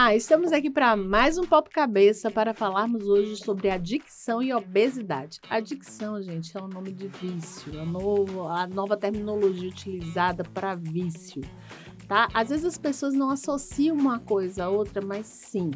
Olá, estamos aqui para mais um Papo Cabeça para falarmos hoje sobre adicção e obesidade. Adicção, gente, é um nome de vício, a nova terminologia utilizada para vício, tá? Às vezes as pessoas não associam uma coisa a outra, mas sim,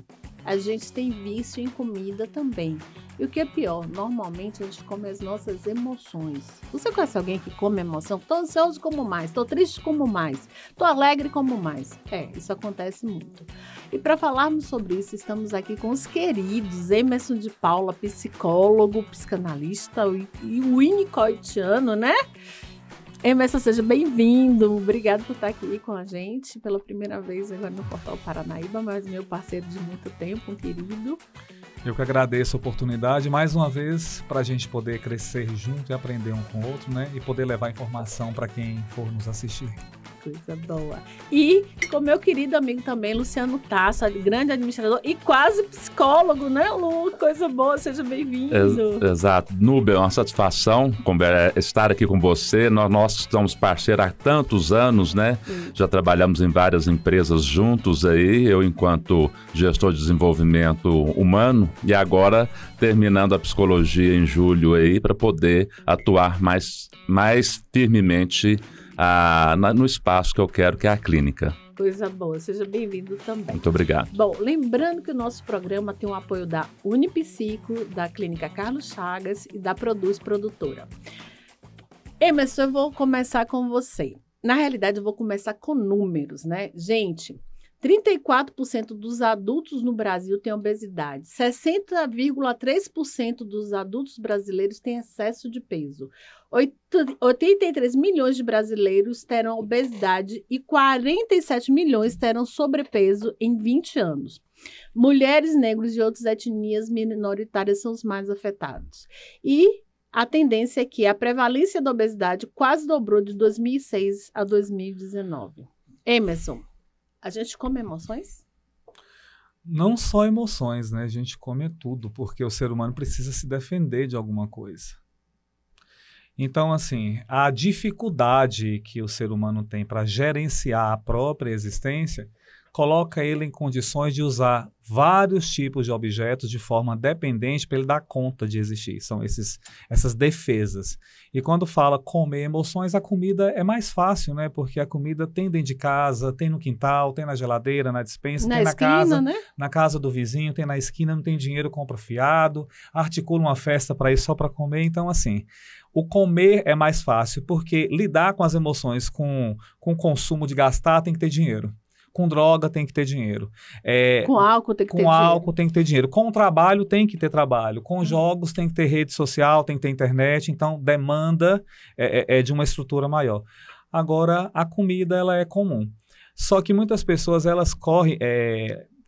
a gente tem vício em comida também. E o que é pior, normalmente a gente come as nossas emoções. Você conhece alguém que come emoção? Tô ansioso, como mais. Tô triste, como mais. Tô alegre, como mais. Isso acontece muito. E para falarmos sobre isso, estamos aqui com os queridos Emerson de Paula, psicólogo, psicanalista e winnicottiano, né? Emerson, seja bem-vindo. Obrigado por estar aqui com a gente pela primeira vez agora no Portal Paranaíba, mas meu parceiro de muito tempo, um querido. Eu que agradeço a oportunidade, mais uma vez, para a gente poder crescer junto e aprender um com o outro, né? E poder levar informação para quem for nos assistir. Coisa boa. E com meu querido amigo também, Luciano Tasso, grande administrador e quase psicólogo, né, Lu? Coisa boa, seja bem-vindo. Exato. Nubia, é uma satisfação estar aqui com você. Nós estamos parceiros há tantos anos, né? Já trabalhamos em várias empresas juntos aí, eu enquanto gestor de desenvolvimento humano e agora terminando a psicologia em julho aí para poder atuar mais firmemente no espaço que eu quero, que é a clínica. Coisa boa, seja bem-vindo também. Muito obrigado. Bom, lembrando que o nosso programa tem o apoio da Unipsico, da Clínica Carlos Chagas e da Produz Produtora. Emerson, eu vou começar com você. Na realidade, eu vou começar com números, né? Gente, 34% dos adultos no Brasil têm obesidade. 60,3% dos adultos brasileiros têm excesso de peso. 83 milhões de brasileiros terão obesidade e 47 milhões terão sobrepeso em 20 anos. Mulheres, negros e outras etnias minoritárias são os mais afetados. E a tendência é que a prevalência da obesidade quase dobrou de 2006 a 2019. Emerson, a gente come emoções? Não só emoções, né? A gente come tudo, porque o ser humano precisa se defender de alguma coisa. Então, assim, a dificuldade que o ser humano tem para gerenciar a própria existência coloca ele em condições de usar vários tipos de objetos de forma dependente para ele dar conta de existir. São essas defesas. E quando fala comer emoções, a comida é mais fácil, né? Porque a comida tem dentro de casa, tem no quintal, tem na geladeira, na despensa, tem na casa, né? Na casa do vizinho, tem na esquina, não tem dinheiro, compra fiado, articula uma festa para ir só para comer. Então, assim, o comer é mais fácil, porque lidar com as emoções, com o consumo de gastar, tem que ter dinheiro. Com droga tem que ter dinheiro. Com álcool tem que ter dinheiro. Com álcool tem que ter dinheiro. Com trabalho tem que ter trabalho. Com jogos tem que ter rede social, tem que ter internet. Então, demanda é de uma estrutura maior. Agora, a comida ela é comum. Só que muitas pessoas elas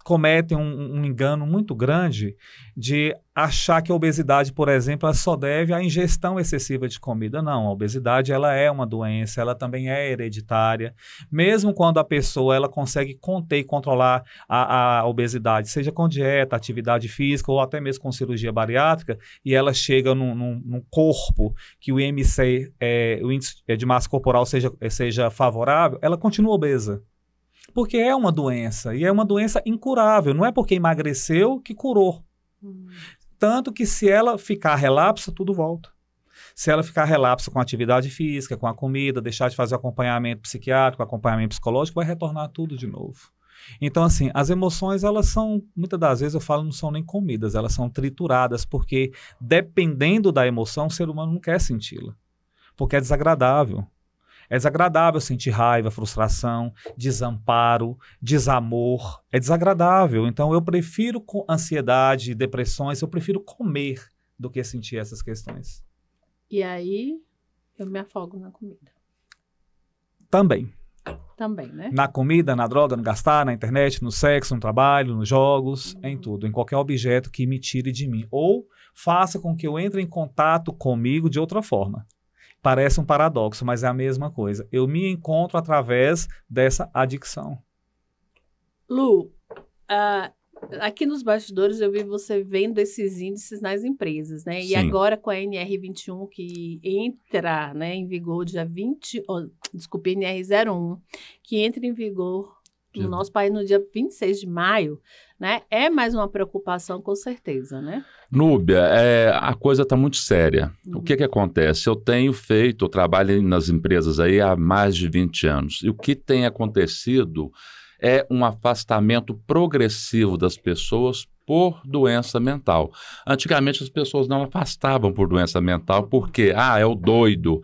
cometem um engano muito grande de achar que a obesidade, por exemplo, ela só deve à ingestão excessiva de comida. Não, a obesidade ela é uma doença, ela também é hereditária. Mesmo quando a pessoa ela consegue conter e controlar a obesidade, seja com dieta, atividade física ou até mesmo com cirurgia bariátrica, e ela chega num corpo que o IMC, o índice de massa corporal seja favorável, ela continua obesa. Porque é uma doença, e é uma doença incurável. Não é porque emagreceu que curou. Tanto que se ela ficar relapsa, tudo volta. Se ela ficar relapsa com a atividade física, com a comida, deixar de fazer acompanhamento psiquiátrico, acompanhamento psicológico, vai retornar tudo de novo. Então, assim, as emoções, elas são, muitas das vezes eu falo, não são nem comidas, elas são trituradas, porque dependendo da emoção, o ser humano não quer senti-la. Porque é desagradável. É desagradável sentir raiva, frustração, desamparo, desamor. É desagradável. Então, eu prefiro com ansiedade, depressões, eu prefiro comer do que sentir essas questões. E aí, eu me afogo na comida. Também. Também, né? Na comida, na droga, no gastar, na internet, no sexo, no trabalho, nos jogos, em tudo. Em qualquer objeto que me tire de mim. Ou faça com que eu entre em contato comigo de outra forma. Parece um paradoxo, mas é a mesma coisa. Eu me encontro através dessa adicção. Lu, aqui nos bastidores eu vi você vendo esses índices nas empresas, né? Sim. E agora com a NR21 que entra, né, em vigor dia NR01, que entra em vigor no nosso país no dia 26 de maio, né? É mais uma preocupação, com certeza, né? Núbia, a coisa está muito séria. O que acontece? Eu trabalho nas empresas aí há mais de 20 anos. E o que tem acontecido é um afastamento progressivo das pessoas por doença mental. Antigamente as pessoas não afastavam por doença mental porque, é o doido,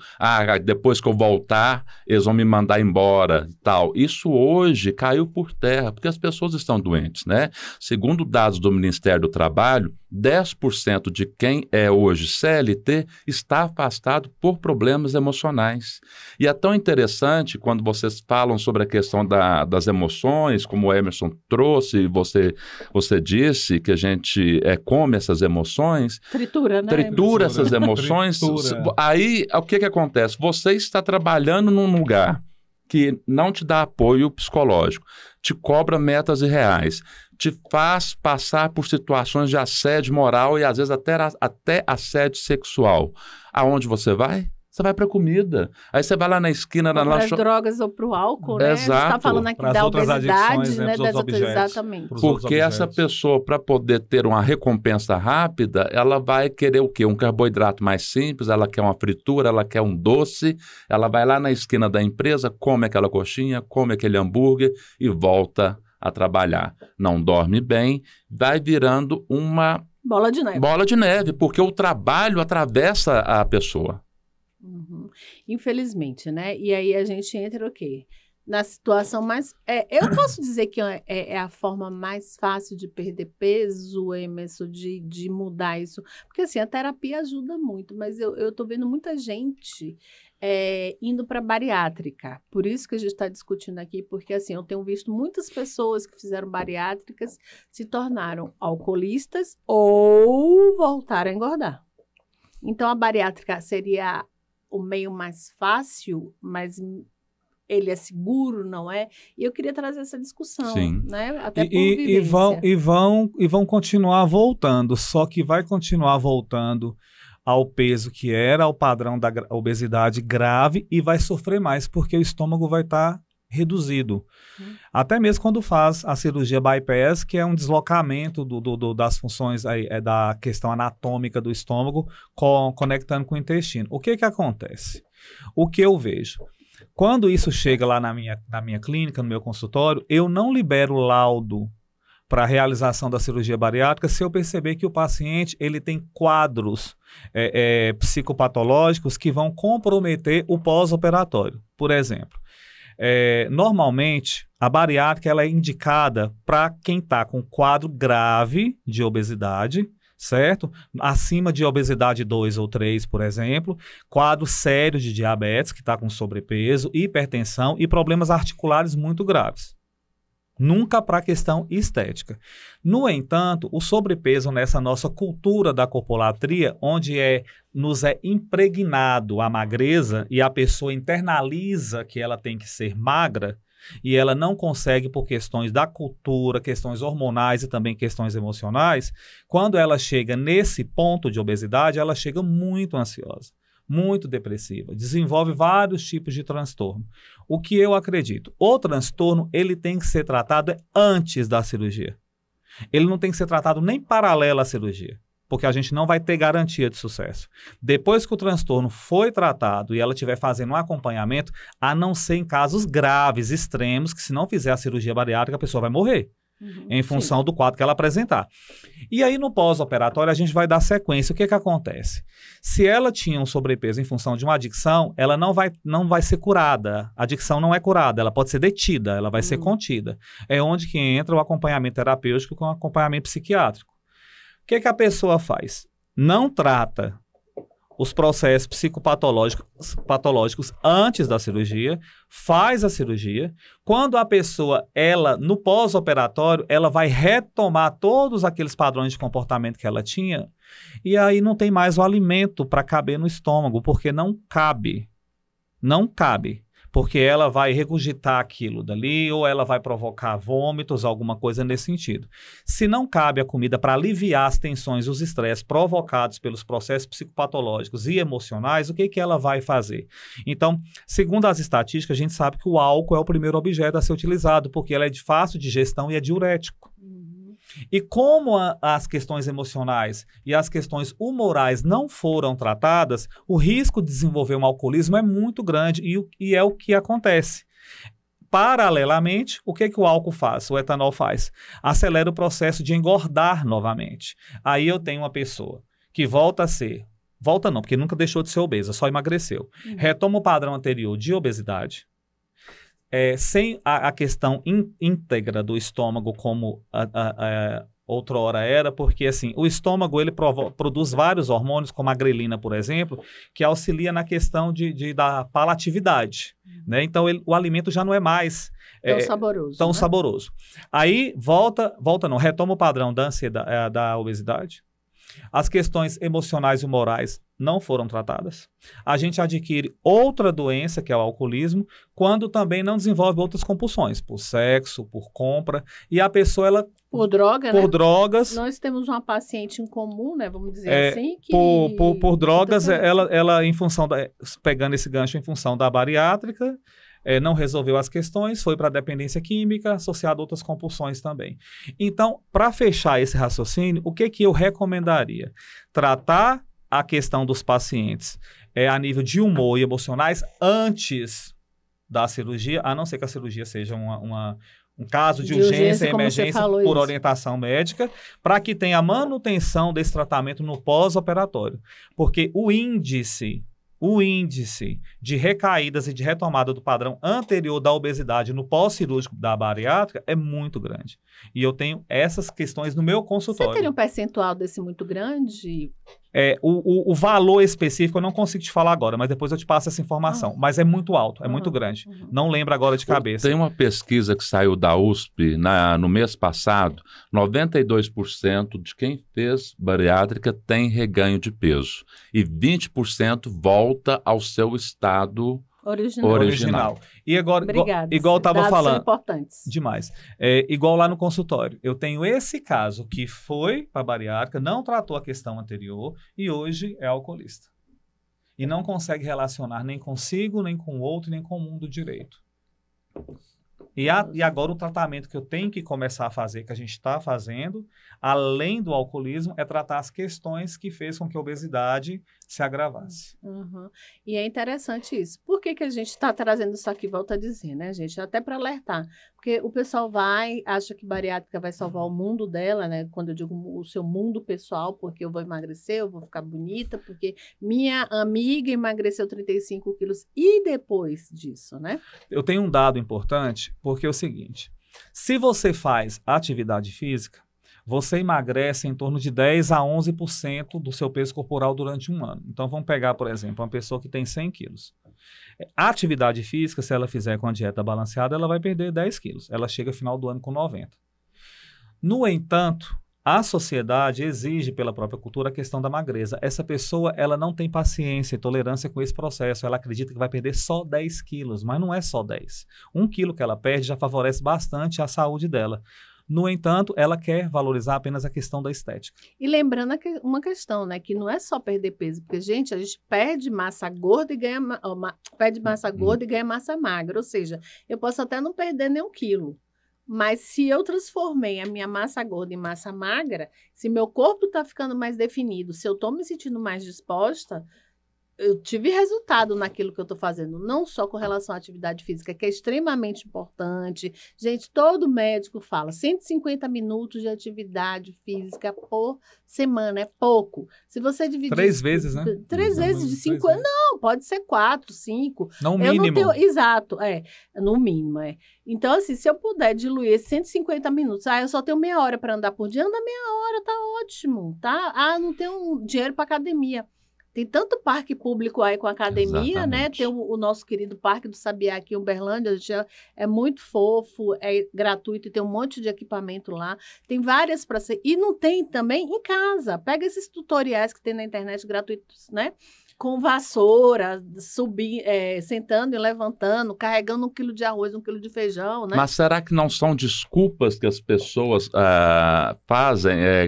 depois que eu voltar eles vão me mandar embora e tal. Isso hoje caiu por terra porque as pessoas estão doentes, né? Segundo dados do Ministério do Trabalho, 10% de quem é hoje CLT está afastado por problemas emocionais. E é tão interessante quando vocês falam sobre a questão das emoções, como o Emerson trouxe, você disse que a gente come essas emoções. Tritura, né? Tritura essas emoções. Tritura. Aí, o que acontece? Você está trabalhando num lugar que não te dá apoio psicológico, te cobra metas irreais, te faz passar por situações de assédio moral e, às vezes, até assédio sexual. Aonde você vai? Você vai para comida. Aí você vai lá na esquina da lanchonete. Para as drogas ou para o álcool, né? Exato. A gente está falando aqui da obesidade, né? Exatamente. Porque essa pessoa, para poder ter uma recompensa rápida, ela vai querer o quê? Um carboidrato mais simples, ela quer uma fritura, ela quer um doce, ela vai lá na esquina da empresa, come aquela coxinha, come aquele hambúrguer e volta a trabalhar. Não dorme bem, vai virando uma bola de neve. Bola de neve, porque o trabalho atravessa a pessoa. Uhum. Infelizmente, né? E aí a gente entra o quê? Na situação mais... eu posso dizer que é a forma mais fácil de perder peso, Emerson, de mudar isso. Porque, assim, a terapia ajuda muito, mas eu tô vendo muita gente indo para bariátrica. Por isso que a gente está discutindo aqui, porque, assim, eu tenho visto muitas pessoas que fizeram bariátricas se tornaram alcoolistas ou voltaram a engordar. Então, a bariátrica seria o meio mais fácil, mas ele é seguro, não é? E eu queria trazer essa discussão, Sim. né? Até por vivência. E vão continuar voltando, só que vai continuar voltando ao peso que era, ao padrão da obesidade grave e vai sofrer mais, porque o estômago vai estar reduzido. Até mesmo quando faz a cirurgia bypass, que é um deslocamento das funções da questão anatômica do estômago conectando com o intestino. O que acontece? O que eu vejo? Quando isso chega lá na minha clínica, no meu consultório, eu não libero laudo para a realização da cirurgia bariátrica se eu perceber que o paciente ele tem quadros psicopatológicos que vão comprometer o pós-operatório. Por exemplo, normalmente, a bariátrica ela é indicada para quem está com quadro grave de obesidade, certo? Acima de obesidade 2 ou 3, por exemplo, quadro sério de diabetes, que está com sobrepeso, hipertensão e problemas articulares muito graves. Nunca para a questão estética. No entanto, o sobrepeso nessa nossa cultura da corpolatria, onde nos é impregnado a magreza e a pessoa internaliza que ela tem que ser magra e ela não consegue por questões da cultura, questões hormonais e também questões emocionais, quando ela chega nesse ponto de obesidade, ela chega muito ansiosa, muito depressiva, desenvolve vários tipos de transtorno. O que eu acredito? O transtorno, ele tem que ser tratado antes da cirurgia. Ele não tem que ser tratado nem paralelo à cirurgia, porque a gente não vai ter garantia de sucesso. Depois que o transtorno foi tratado e ela estiver fazendo um acompanhamento, a não ser em casos graves, extremos, que se não fizer a cirurgia bariátrica, a pessoa vai morrer. Em função do quadro que ela apresentar. E aí no pós-operatório a gente vai dar sequência. O que acontece? Se ela tinha um sobrepeso em função de uma adicção, ela não vai ser curada. A adicção não é curada, ela pode ser detida, ela vai ser contida. É onde que entra o acompanhamento terapêutico com o acompanhamento psiquiátrico. O que a pessoa faz? Não trata os processos psicopatológicos antes da cirurgia, faz a cirurgia. Quando a pessoa, no pós-operatório, ela vai retomar todos aqueles padrões de comportamento que ela tinha, e aí não tem mais o alimento para caber no estômago, porque não cabe. Não cabe. porque ela vai regurgitar aquilo dali ou ela vai provocar vômitos, alguma coisa nesse sentido. Se não cabe a comida para aliviar as tensões e os estresses provocados pelos processos psicopatológicos e emocionais, o que ela vai fazer? Então, segundo as estatísticas, a gente sabe que o álcool é o primeiro objeto a ser utilizado, porque ele é de fácil digestão e é diurético. E como as questões emocionais e as questões humorais não foram tratadas, o risco de desenvolver um alcoolismo é muito grande e é o que acontece. Paralelamente, o que o álcool faz, o etanol faz? Acelera o processo de engordar novamente. Aí eu tenho uma pessoa que volta a ser, volta não, porque nunca deixou de ser obesa, só emagreceu. Retoma o padrão anterior de obesidade, sem a questão íntegra do estômago como outrora era, porque assim, o estômago ele produz vários hormônios, como a grelina, por exemplo, que auxilia na questão da palatividade. Né? Então, o alimento já não é mais tão saboroso. Aí, retoma o padrão da ansiedade, da obesidade. As questões emocionais e morais não foram tratadas. A gente adquire outra doença, que é o alcoolismo, quando também não desenvolve outras compulsões, por sexo, por compra, e a pessoa, ela... Por droga, por né? drogas. Nós temos uma paciente em comum, né? Vamos dizer assim, que... Por drogas, ela em função pegando esse gancho em função da bariátrica, não resolveu as questões, foi para a dependência química, associado a outras compulsões também. Então, para fechar esse raciocínio, o que eu recomendaria? Tratar a questão dos pacientes a nível de humor e emocionais antes da cirurgia, a não ser que a cirurgia seja um caso de urgência e emergência por orientação médica, para que tenha a manutenção desse tratamento no pós-operatório. Porque o índice de recaídas e de retomada do padrão anterior da obesidade no pós-cirúrgico da bariátrica é muito grande. E eu tenho essas questões no meu consultório. Você teria um percentual desse muito grande? O valor específico eu não consigo te falar agora, mas depois eu te passo essa informação. Mas é muito alto, é muito grande. Não lembro agora de cabeça. Tem uma pesquisa que saiu da USP no mês passado, 92% de quem fez bariátrica tem reganho de peso. E 20% volta ao seu estado original. E agora, obrigada, igual eu estava falando, são importantes. Demais. Igual lá no consultório, eu tenho esse caso que foi para a bariátrica, não tratou a questão anterior e hoje é alcoolista. E não consegue relacionar nem consigo, nem com o outro, nem com o mundo direito. E agora o tratamento que eu tenho que começar a fazer, que a gente está fazendo, além do alcoolismo, é tratar as questões que fez com que a obesidade se agravasse. E é interessante isso. Por que a gente está trazendo isso aqui? Volta a dizer, né, gente? Até para alertar. Porque o pessoal acha que bariátrica vai salvar o mundo dela, né? Quando eu digo o seu mundo pessoal, porque eu vou emagrecer, eu vou ficar bonita, porque minha amiga emagreceu 35 quilos e depois disso, né? Eu tenho um dado importante, porque é o seguinte, se você faz atividade física, você emagrece em torno de 10 a 11% do seu peso corporal durante um ano. Então, vamos pegar, por exemplo, uma pessoa que tem 100 quilos. A atividade física, se ela fizer com a dieta balanceada, ela vai perder 10 quilos. Ela chega ao final do ano com 90. No entanto, a sociedade exige, pela própria cultura, a questão da magreza. Essa pessoa, ela não tem paciência e tolerância com esse processo. Ela acredita que vai perder só 10 quilos, mas não é só 10. 1 quilo que ela perde já favorece bastante a saúde dela. No entanto, ela quer valorizar apenas a questão da estética. E lembrando uma questão, né? Que não é só perder peso, porque, gente, a gente perde massa gorda e ganha massa magra. Ou seja, eu posso até não perder nem 1 quilo. Mas se eu transformei a minha massa gorda em massa magra, se meu corpo está ficando mais definido, se eu estou me sentindo mais disposta, eu tive resultado naquilo que eu estou fazendo, não só com relação à atividade física, que é extremamente importante. Gente, todo médico fala 150 minutos de atividade física por semana, é pouco. Se você dividir... 3 vezes, né? 3 vezes de 50... Não, pode ser 4, 5. No mínimo. Exato, no mínimo, Então, assim, se eu puder diluir esses 150 minutos, eu só tenho meia hora para andar por dia, anda meia hora, tá ótimo, tá? Não tenho dinheiro para academia. Tem tanto parque público aí com academia, né? Exatamente. Tem o nosso querido Parque do Sabiá aqui em Uberlândia, é muito fofo, é gratuito e tem um monte de equipamento lá. Tem várias para ser. E não tem também em casa. Pega esses tutoriais que tem na internet gratuitos, né? Com vassoura, sentando e levantando, carregando 1 quilo de arroz, 1 quilo de feijão, né? Mas será que não são desculpas que as pessoas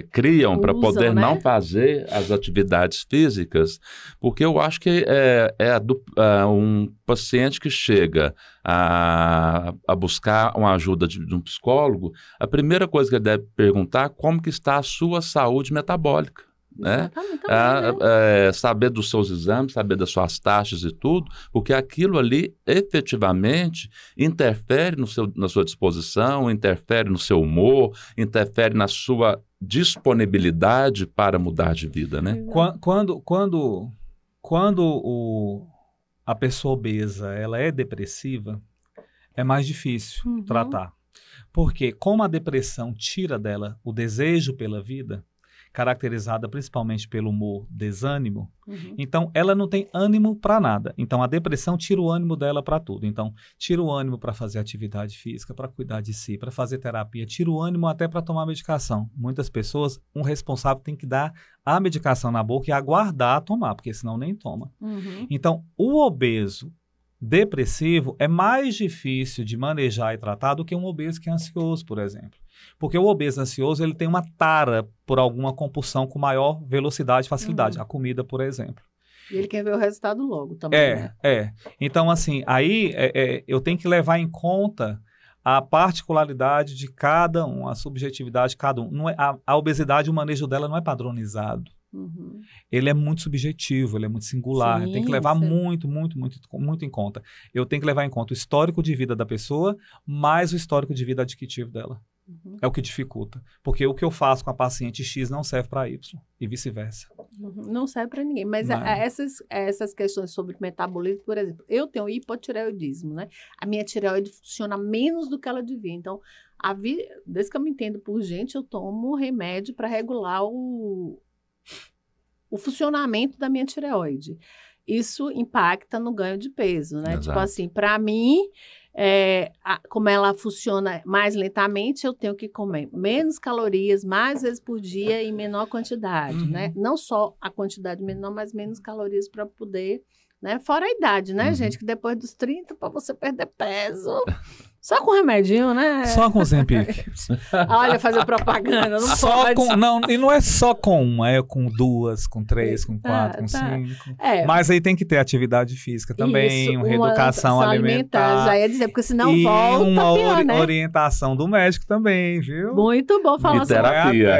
criam para Usam, poder né? não fazer as atividades físicas? Porque eu acho que um paciente que chega a buscar uma ajuda de um psicólogo, a primeira coisa que ele deve perguntar é como que está a sua saúde metabólica. Né? Exatamente, também, né? Saber dos seus exames, saber das suas taxas e tudo, porque aquilo ali efetivamente interfere na sua disposição, interfere no seu humor, interfere na sua disponibilidade para mudar de vida, né? Quando a pessoa obesa ela é depressiva, é mais difícil tratar. Porque como a depressão tira dela o desejo pela vida, caracterizada principalmente pelo humor desânimo, então ela não tem ânimo para nada. Então a depressão tira o ânimo dela para tudo. Então tira o ânimo para fazer atividade física, para cuidar de si, para fazer terapia, tira o ânimo até para tomar medicação. Muitas pessoas, um responsável tem que dar a medicação na boca e aguardar a tomar, porque senão nem toma. Então o obeso depressivo é mais difícil de manejar e tratar do que um obeso que é ansioso, por exemplo. Porque o obeso ansioso ele tem uma tara por alguma compulsão com maior velocidade e facilidade. A comida, por exemplo. E ele quer ver o resultado logo também, né? Então, assim, aí eu tenho que levar em conta a particularidade de cada um, a subjetividade de cada um. Não é, a obesidade, o manejo dela não é padronizado. Ele é muito subjetivo, ele é muito singular. Sim, tem que levar sim. muito em conta. Eu tenho que levar em conta o histórico de vida da pessoa, mais o histórico de vida adquisitivo dela. É o que dificulta. Porque o que eu faço com a paciente X não serve para Y e vice-versa. Não serve para ninguém. Mas essas questões sobre metabolismo, por exemplo, eu tenho hipotireoidismo, né? A minha tireoide funciona menos do que ela devia. Então, desde que eu me entendo por gente, eu tomo remédio para regular o funcionamento da minha tireoide. Isso impacta no ganho de peso, né? Exato. Tipo assim, para mim, como ela funciona mais lentamente, eu tenho que comer menos calorias, mais vezes por dia, em menor quantidade, né? Não só a quantidade menor, mas menos calorias para poder, né? Fora a idade, né, gente? Que depois dos 30, para você perder peso, só com remedinho, né? Só com o Ozempic. Olha, fazer propaganda, não Só pode. e não é só com uma, é com 2, com 3, com 4, com 5. Mas aí tem que ter atividade física também, uma reeducação alimentar. Já ia dizer, porque senão e volta uma pior, né? orientação do médico também, viu? Muito bom falar E terapia.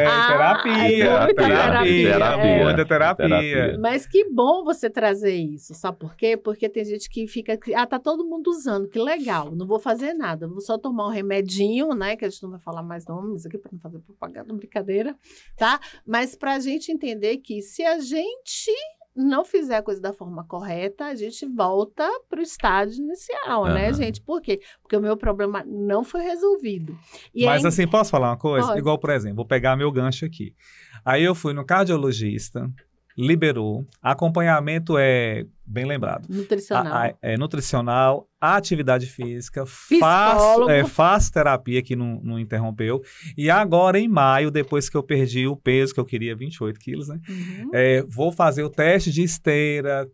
Muita terapia. Mas que bom você trazer isso, sabe por quê? Porque tem gente que fica, tá todo mundo usando, que legal, não vou fazer nada. Vou só tomar um remedinho, né? Que a gente não vai falar mais nomes aqui para não fazer propaganda, brincadeira, tá? Mas para a gente entender que se a gente não fizer a coisa da forma correta, a gente volta para o estágio inicial, né, gente? Por quê? Porque o meu problema não foi resolvido. Mas assim, posso falar uma coisa? Pode. Igual, por exemplo, vou pegar meu gancho aqui. Aí eu fui no cardiologista, liberou, acompanhamento bem lembrado. Nutricional. Nutricional, atividade física, Psicólogo. faço terapia que não interrompeu. E agora, em maio, depois que eu perdi o peso, que eu queria 28 quilos, né? Vou fazer o teste de esteira,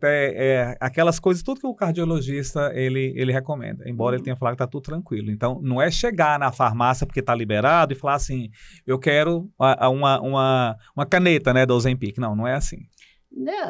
aquelas coisas, tudo que o cardiologista, ele recomenda. Embora ele tenha falado que tá tudo tranquilo. Então, não é chegar na farmácia porque tá liberado e falar assim, eu quero uma caneta, né, do Ozempic. Não é assim.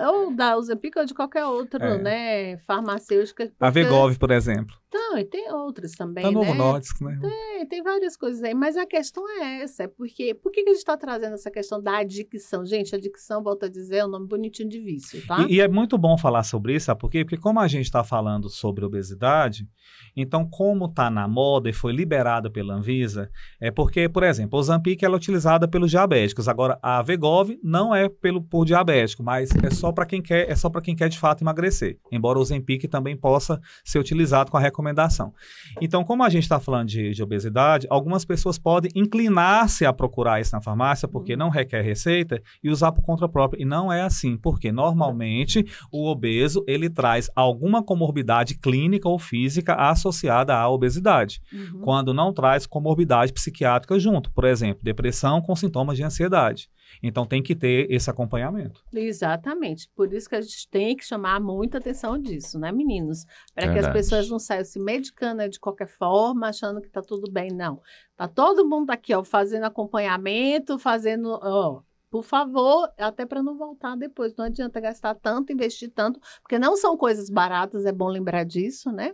Ou da Ozempic ou de qualquer outro, né, farmacêutica. A Wegovy, por exemplo. Não, e tem outras também, Tá né? Novo Nordisk, né? Tem várias coisas aí, mas a questão é essa, por que a gente está trazendo essa questão da adicção? Gente, adicção, volto a dizer, é um nome bonitinho de vício, tá? E é muito bom falar sobre isso, sabe por quê? Porque como a gente está falando sobre obesidade, então como está na moda e foi liberada pela Anvisa, é porque, por exemplo, o Ozempic ela é utilizada pelos diabéticos, agora a Wegovy não é por diabético, mas é só para quem quer de fato emagrecer, embora o Ozempic também possa ser utilizado com a recomendação recomendação. Então, como a gente está falando de obesidade, algumas pessoas podem inclinar-se a procurar isso na farmácia porque não requer receita e usar por conta própria. E não é assim, porque normalmente o obeso, ele traz alguma comorbidade clínica ou física associada à obesidade, quando não traz comorbidade psiquiátrica junto, por exemplo, depressão com sintomas de ansiedade. Então, tem que ter esse acompanhamento. Exatamente. Por isso que a gente tem que chamar muita atenção disso, né, meninos? Para que as pessoas não saiam se medicando de qualquer forma, achando que está tudo bem. Não. Tá todo mundo aqui, ó, fazendo acompanhamento, fazendo... Ó, por favor, até para não voltar depois. Não adianta gastar tanto, investir tanto, porque não são coisas baratas, é bom lembrar disso, né?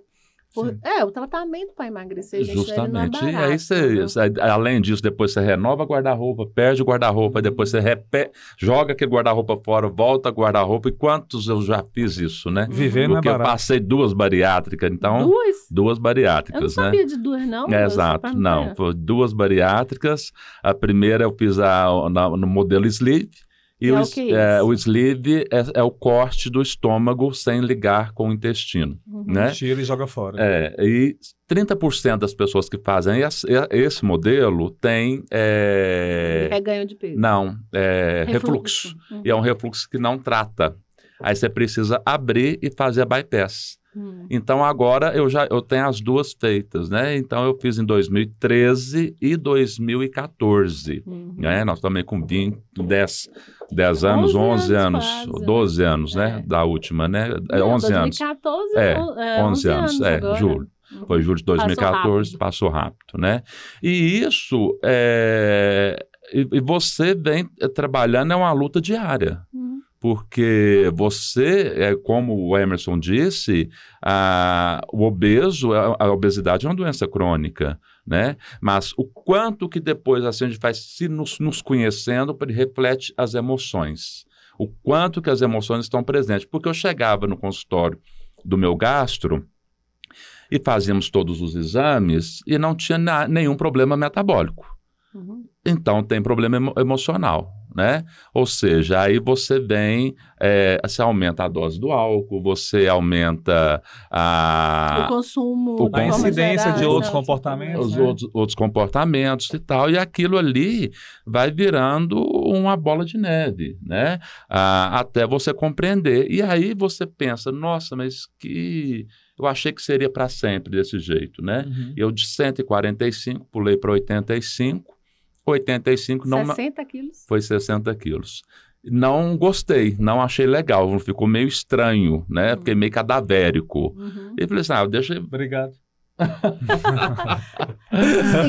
O tratamento para emagrecer, gente, ele não é barato. E aí além disso, depois você renova guarda-roupa, perde o guarda-roupa, depois você joga aquele guarda-roupa fora, volta guarda-roupa. E quantos eu já fiz isso, né? Viver não é barato. Porque eu passei 2 bariátricas, então... 2 bariátricas, eu não sabia de 2, não. Exato, não. Foi 2 bariátricas. A primeira eu fiz no modelo sleeve. E o sleeve é o corte do estômago sem ligar com o intestino, né? Tira e joga fora. E 30% das pessoas que fazem esse modelo tem... ganho de peso. Não, refluxo. E é um refluxo que não trata. Aí você precisa abrir e fazer a bypass. Então, agora eu tenho as 2 feitas, né? Então, eu fiz em 2013 e 2014. Né? Nós também com 10 anos, 11 anos, quase, 12 anos, né? Da última, né? 11 anos. 2014, 11 anos, julho. Foi julho de 2014, passou rápido, né? E isso, e você vem trabalhando, é uma luta diária. Porque você, como o Emerson disse, o obeso, a obesidade é uma doença crônica, né? Mas o quanto que depois assim, a gente vai nos conhecendo, reflete as emoções. O quanto que as emoções estão presentes. Porque eu chegava no consultório do meu gastro e fazíamos todos os exames e não tinha nenhum problema metabólico. Então, tem problema emocional, né? Ou seja, aí você você aumenta a dose do álcool, você aumenta o consumo, a incidência de outros comportamentos. Outros comportamentos e tal, e aquilo ali vai virando uma bola de neve, né? Até você compreender. E aí você pensa, nossa, mas eu achei que seria para sempre desse jeito, né? Eu de 145 pulei para 85. 85 não... 60 quilos? Foi 60 quilos. Não gostei, não achei legal, ficou meio estranho, né? Fiquei meio cadavérico. E falei assim, deixa... Obrigado. Tem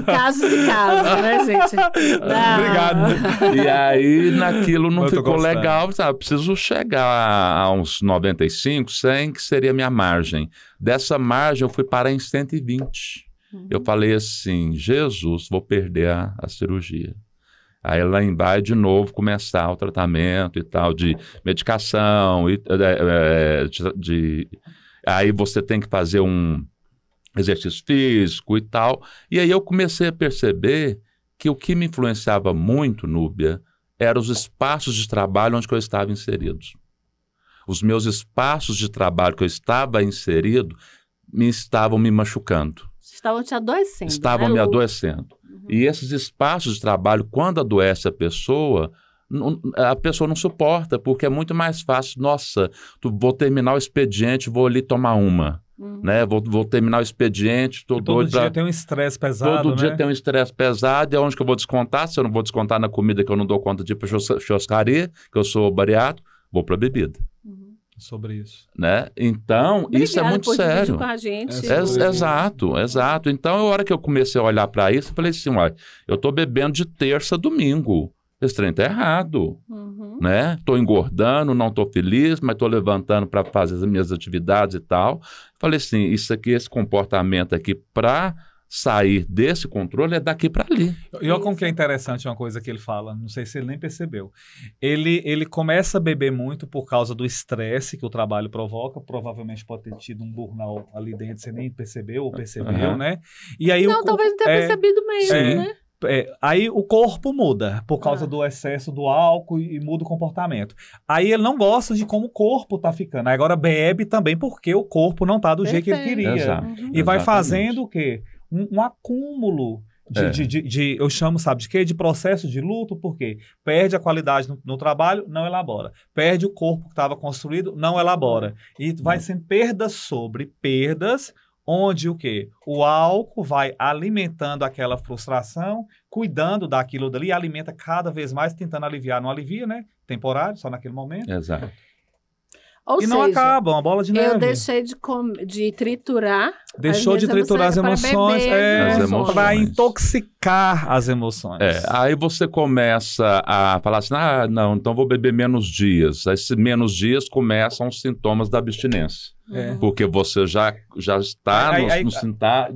casos e casos, né, gente? Obrigado. E aí, naquilo não ficou legal, sabe? Preciso chegar a uns 95, 100, que seria a minha margem. Dessa margem, eu fui parar em 120. Eu falei assim, Jesus, vou perder a cirurgia. Aí lá embaixo, de novo, começar o tratamento e tal, de medicação, aí você tem que fazer um exercício físico e tal. E aí eu comecei a perceber que o que me influenciava muito, Núbia, eram os espaços de trabalho onde eu estava inserido. Os meus espaços de trabalho que eu estava inserido estavam me machucando. Estavam te adoecendo. Estavam me adoecendo. E esses espaços de trabalho, quando adoece a pessoa não suporta, porque é muito mais fácil. Nossa, vou terminar o expediente, vou ali tomar uma. Né? Vou terminar o expediente, estou doido. Todo dia tem um estresse pesado, Todo dia tem um estresse pesado, e aonde que eu vou descontar? Se eu não vou descontar na comida que eu não dou conta de ir para churrascaria, que eu sou bariátrico, vou para a bebida. Sobre isso. Né? Então, obrigada, isso é muito sério. Com a gente. Exato. Então, a hora que eu comecei a olhar para isso, eu falei assim, olha, eu estou bebendo de terça a domingo. Esse trem está errado. Né? Estou engordando, não estou feliz, mas estou levantando para fazer as minhas atividades e tal. Falei assim, esse comportamento aqui para sair desse controle é daqui para ali. E olha como que é interessante uma coisa que ele fala, não sei se ele nem percebeu. Ele começa a beber muito por causa do estresse que o trabalho provoca, provavelmente pode ter tido um burnout ali dentro, você nem percebeu ou percebeu, né? E aí talvez não tenha percebido mesmo, né? Aí o corpo muda por causa do excesso do álcool e muda o comportamento. Aí ele não gosta de como o corpo tá ficando. Aí agora bebe também porque o corpo não tá do jeito que ele queria. Exato. E vai Exatamente. fazendo o quê? Um acúmulo eu chamo, sabe de quê? De processo de luto, porque perde a qualidade no trabalho, não elabora. Perde o corpo que estava construído, não elabora. E vai sendo perdas sobre perdas, onde o quê? O álcool vai alimentando aquela frustração, cuidando daquilo dali, alimenta cada vez mais, tentando aliviar. Não alivia, né? Temporário, só naquele momento. Exato. Ou E não acaba, uma bola de neve. Eu deixei de triturar. Deixou de triturar as emoções, para intoxicar as emoções. Aí você começa a falar assim, não, então vou beber menos dias. Esses menos dias começam os sintomas da abstinência. Porque você já está no estado...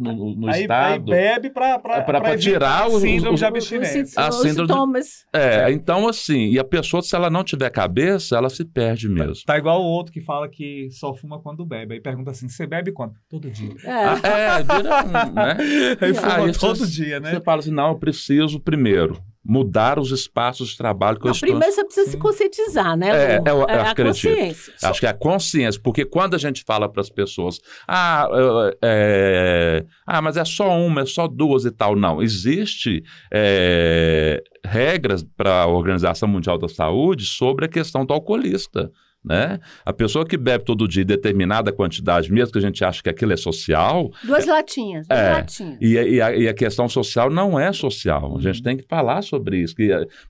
Aí bebe para tirar o síndrome de abstinência. Os sintomas. Então assim, e a pessoa, se ela não tiver cabeça, ela se perde mesmo. Tá igual o outro que fala que só fuma quando bebe. Aí pergunta assim, você bebe quando? Todo dia. Vira né? Aí fuma todo dia, né? Você fala assim, não, eu preciso primeiro mudar os espaços de trabalho que eu estou... Primeiro você precisa se conscientizar, né? A consciência. Acho que é a consciência, porque quando a gente fala para as pessoas, mas é só uma, é só duas e tal. Não, existe regras para a Organização Mundial da Saúde sobre a questão do alcoolista. Né? A pessoa que bebe todo dia determinada quantidade, mesmo que a gente ache que aquilo é social... Duas latinhas. E a questão social não é social. A gente tem que falar sobre isso,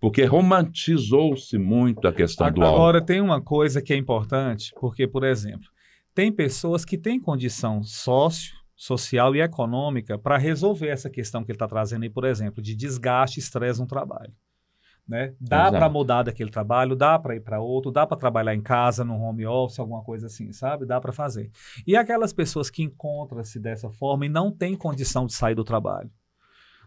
porque romantizou-se muito a questão do álcool. Agora, tem uma coisa que é importante, porque, por exemplo, tem pessoas que têm condição social e econômica para resolver essa questão que ele está trazendo aí, por exemplo, de desgaste e estresse no trabalho. Né? Dá para mudar daquele trabalho, dá para ir para outro, dá para trabalhar em casa, no home office, alguma coisa assim, sabe? Dá para fazer. E aquelas pessoas que encontram-se dessa forma e não têm condição de sair do trabalho,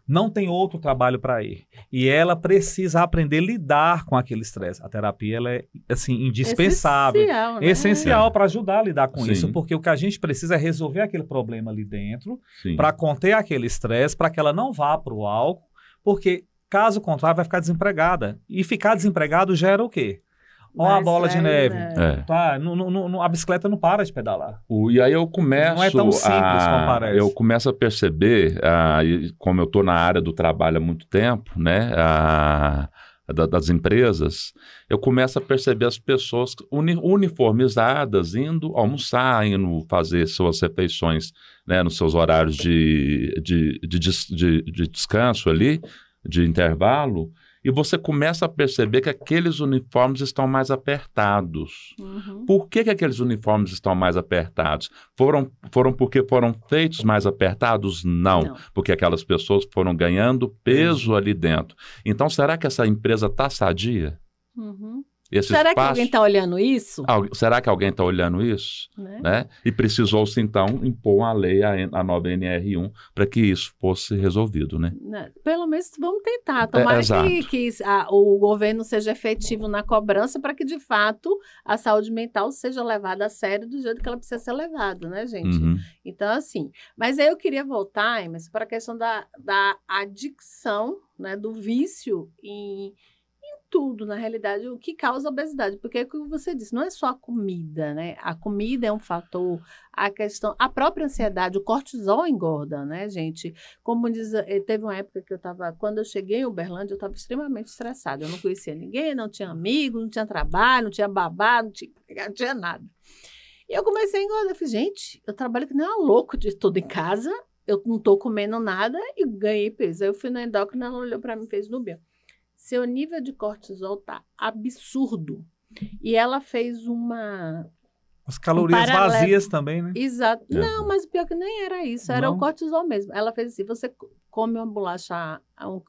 não tem outro trabalho para ir, e ela precisa aprender a lidar com aquele estresse. A terapia ela é assim, indispensável, essencial para ajudar a lidar com isso, porque o que a gente precisa é resolver aquele problema ali dentro, para conter aquele estresse, para que ela não vá para o álcool, porque caso contrário, vai ficar desempregada. E ficar desempregado gera o quê? Olha a bola de neve. Tá, a bicicleta não para de pedalar. E aí eu começo... Não é tão simples como parece. Eu começo a perceber, como eu estou na área do trabalho há muito tempo, né, das empresas, eu começo a perceber as pessoas uniformizadas, indo almoçar, indo fazer suas refeições, né, nos seus horários de descanso ali, de intervalo, e você começa a perceber que aqueles uniformes estão mais apertados. Por que aqueles uniformes estão mais apertados? Foram porque foram feitos mais apertados? Não, porque aquelas pessoas foram ganhando peso ali dentro. Então, será que essa empresa está sadia? Será que alguém está olhando isso? Será que alguém está olhando isso? Né? E precisou-se, então, impor uma lei, a nova NR1, para que isso fosse resolvido. Né? Pelo menos vamos tentar. Tomara que o governo seja efetivo na cobrança para que, de fato, a saúde mental seja levada a sério do jeito que ela precisa ser levada, né, gente? Então, assim... Mas aí eu queria voltar, Emerson, para a questão da adicção, né, do vício em tudo, na realidade, o que causa obesidade, porque é o que você disse, não é só a comida, né? A comida é um fator, a própria ansiedade, o cortisol engorda, né, gente? Como diz, teve uma época que quando eu cheguei em Uberlândia, eu estava extremamente estressada, eu não conhecia ninguém, não tinha amigo, não tinha trabalho, não tinha babá, não tinha nada. E eu comecei a engordar, eu falei, gente, eu trabalho que nem uma louca de tudo em casa, eu não estou comendo nada e ganhei peso. Aí eu fui na endócrina, ela olhou para mim e fez, Núbia, seu nível de cortisol tá absurdo. E ela fez as calorias vazias também, né? Exato. Não, mas o pior que nem era isso, era o cortisol mesmo. Ela fez assim, você come uma bolacha,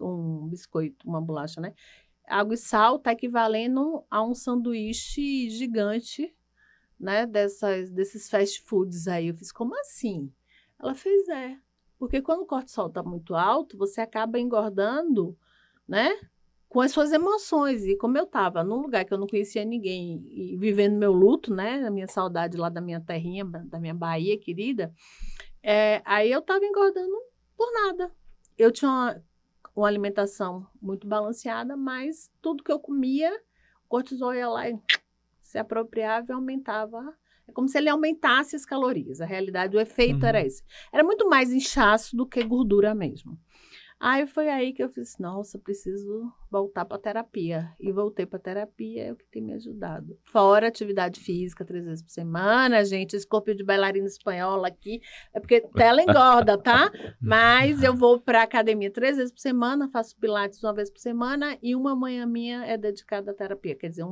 um biscoito, uma bolacha, né? Água e sal tá equivalendo a um sanduíche gigante, né? Desses fast foods aí. Eu fiz, como assim? Ela fez, porque quando o cortisol tá muito alto, você acaba engordando, né? Com as suas emoções. E como eu estava num lugar que eu não conhecia ninguém e vivendo meu luto, né? A minha saudade lá da minha terrinha, da minha Bahia querida, aí eu estava engordando por nada. Eu tinha uma alimentação muito balanceada, mas tudo que eu comia, o cortisol ia lá e se apropriava e aumentava. É como se ele aumentasse as calorias. A realidade, o efeito era esse. Era muito mais inchaço do que gordura mesmo. Aí foi aí que eu fiz, nossa, preciso voltar para terapia. E voltei para terapia, é o que tem me ajudado. Fora atividade física 3 vezes por semana, gente, esse corpo de bailarina espanhola aqui, é porque tela engorda, tá? Mas eu vou para academia 3 vezes por semana, faço pilates 1 vez por semana e uma manhã minha é dedicada à terapia, quer dizer,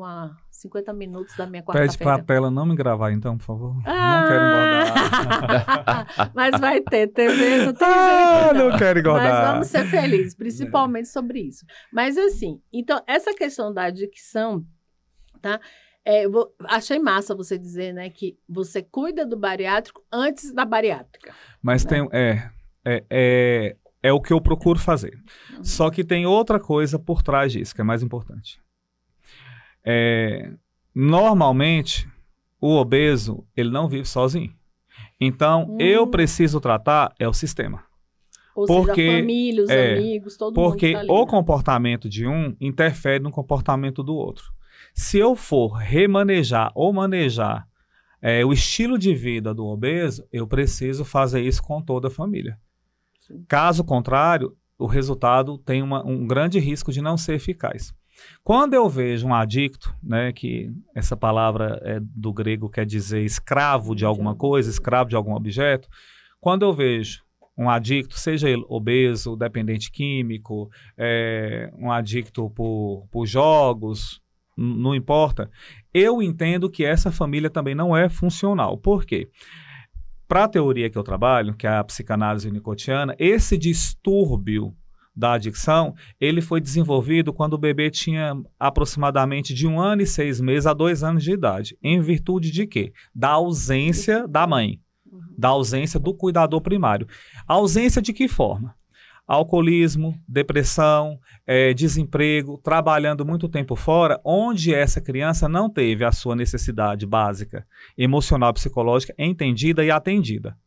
50 minutos da minha quarta-feira. Pede para a tela não me gravar então, por favor. Não quero engordar. Mas vai ter TV, não tem jeito. Não quero engordar. Mas vamos ser felizes, principalmente sobre isso. Mas assim, então, essa questão da adicção, tá? Achei massa você dizer, né, que você cuida do bariátrico antes da bariátrica. Mas né? É o que eu procuro fazer. Só que tem outra coisa por trás disso, que é mais importante. Normalmente, o obeso, ele não vive sozinho. Então, eu preciso tratar o sistema. Ou seja, a família, os amigos, todo mundo porque tá ali, o né? comportamento de um interfere no comportamento do outro. Se eu for remanejar ou manejar o estilo de vida do obeso, eu preciso fazer isso com toda a família. Sim. Caso contrário, o resultado tem um grande risco de não ser eficaz. Quando eu vejo um adicto, né, que essa palavra do grego quer dizer escravo de alguma coisa, escravo de algum objeto, quando eu vejo um adicto, seja ele obeso, dependente químico, um adicto por jogos, não importa, eu entendo que essa família também não é funcional. Por quê? Para a teoria que eu trabalho, que é a psicanálise unicotiana, esse distúrbio da adicção, ele foi desenvolvido quando o bebê tinha aproximadamente de 1 ano e 6 meses a 2 anos de idade. Em virtude de quê? Da ausência da mãe. Da ausência do cuidador primário. Ausência de que forma? Alcoolismo, depressão, desemprego, trabalhando muito tempo fora, onde essa criança não teve a sua necessidade básica, emocional, psicológica, entendida e atendida.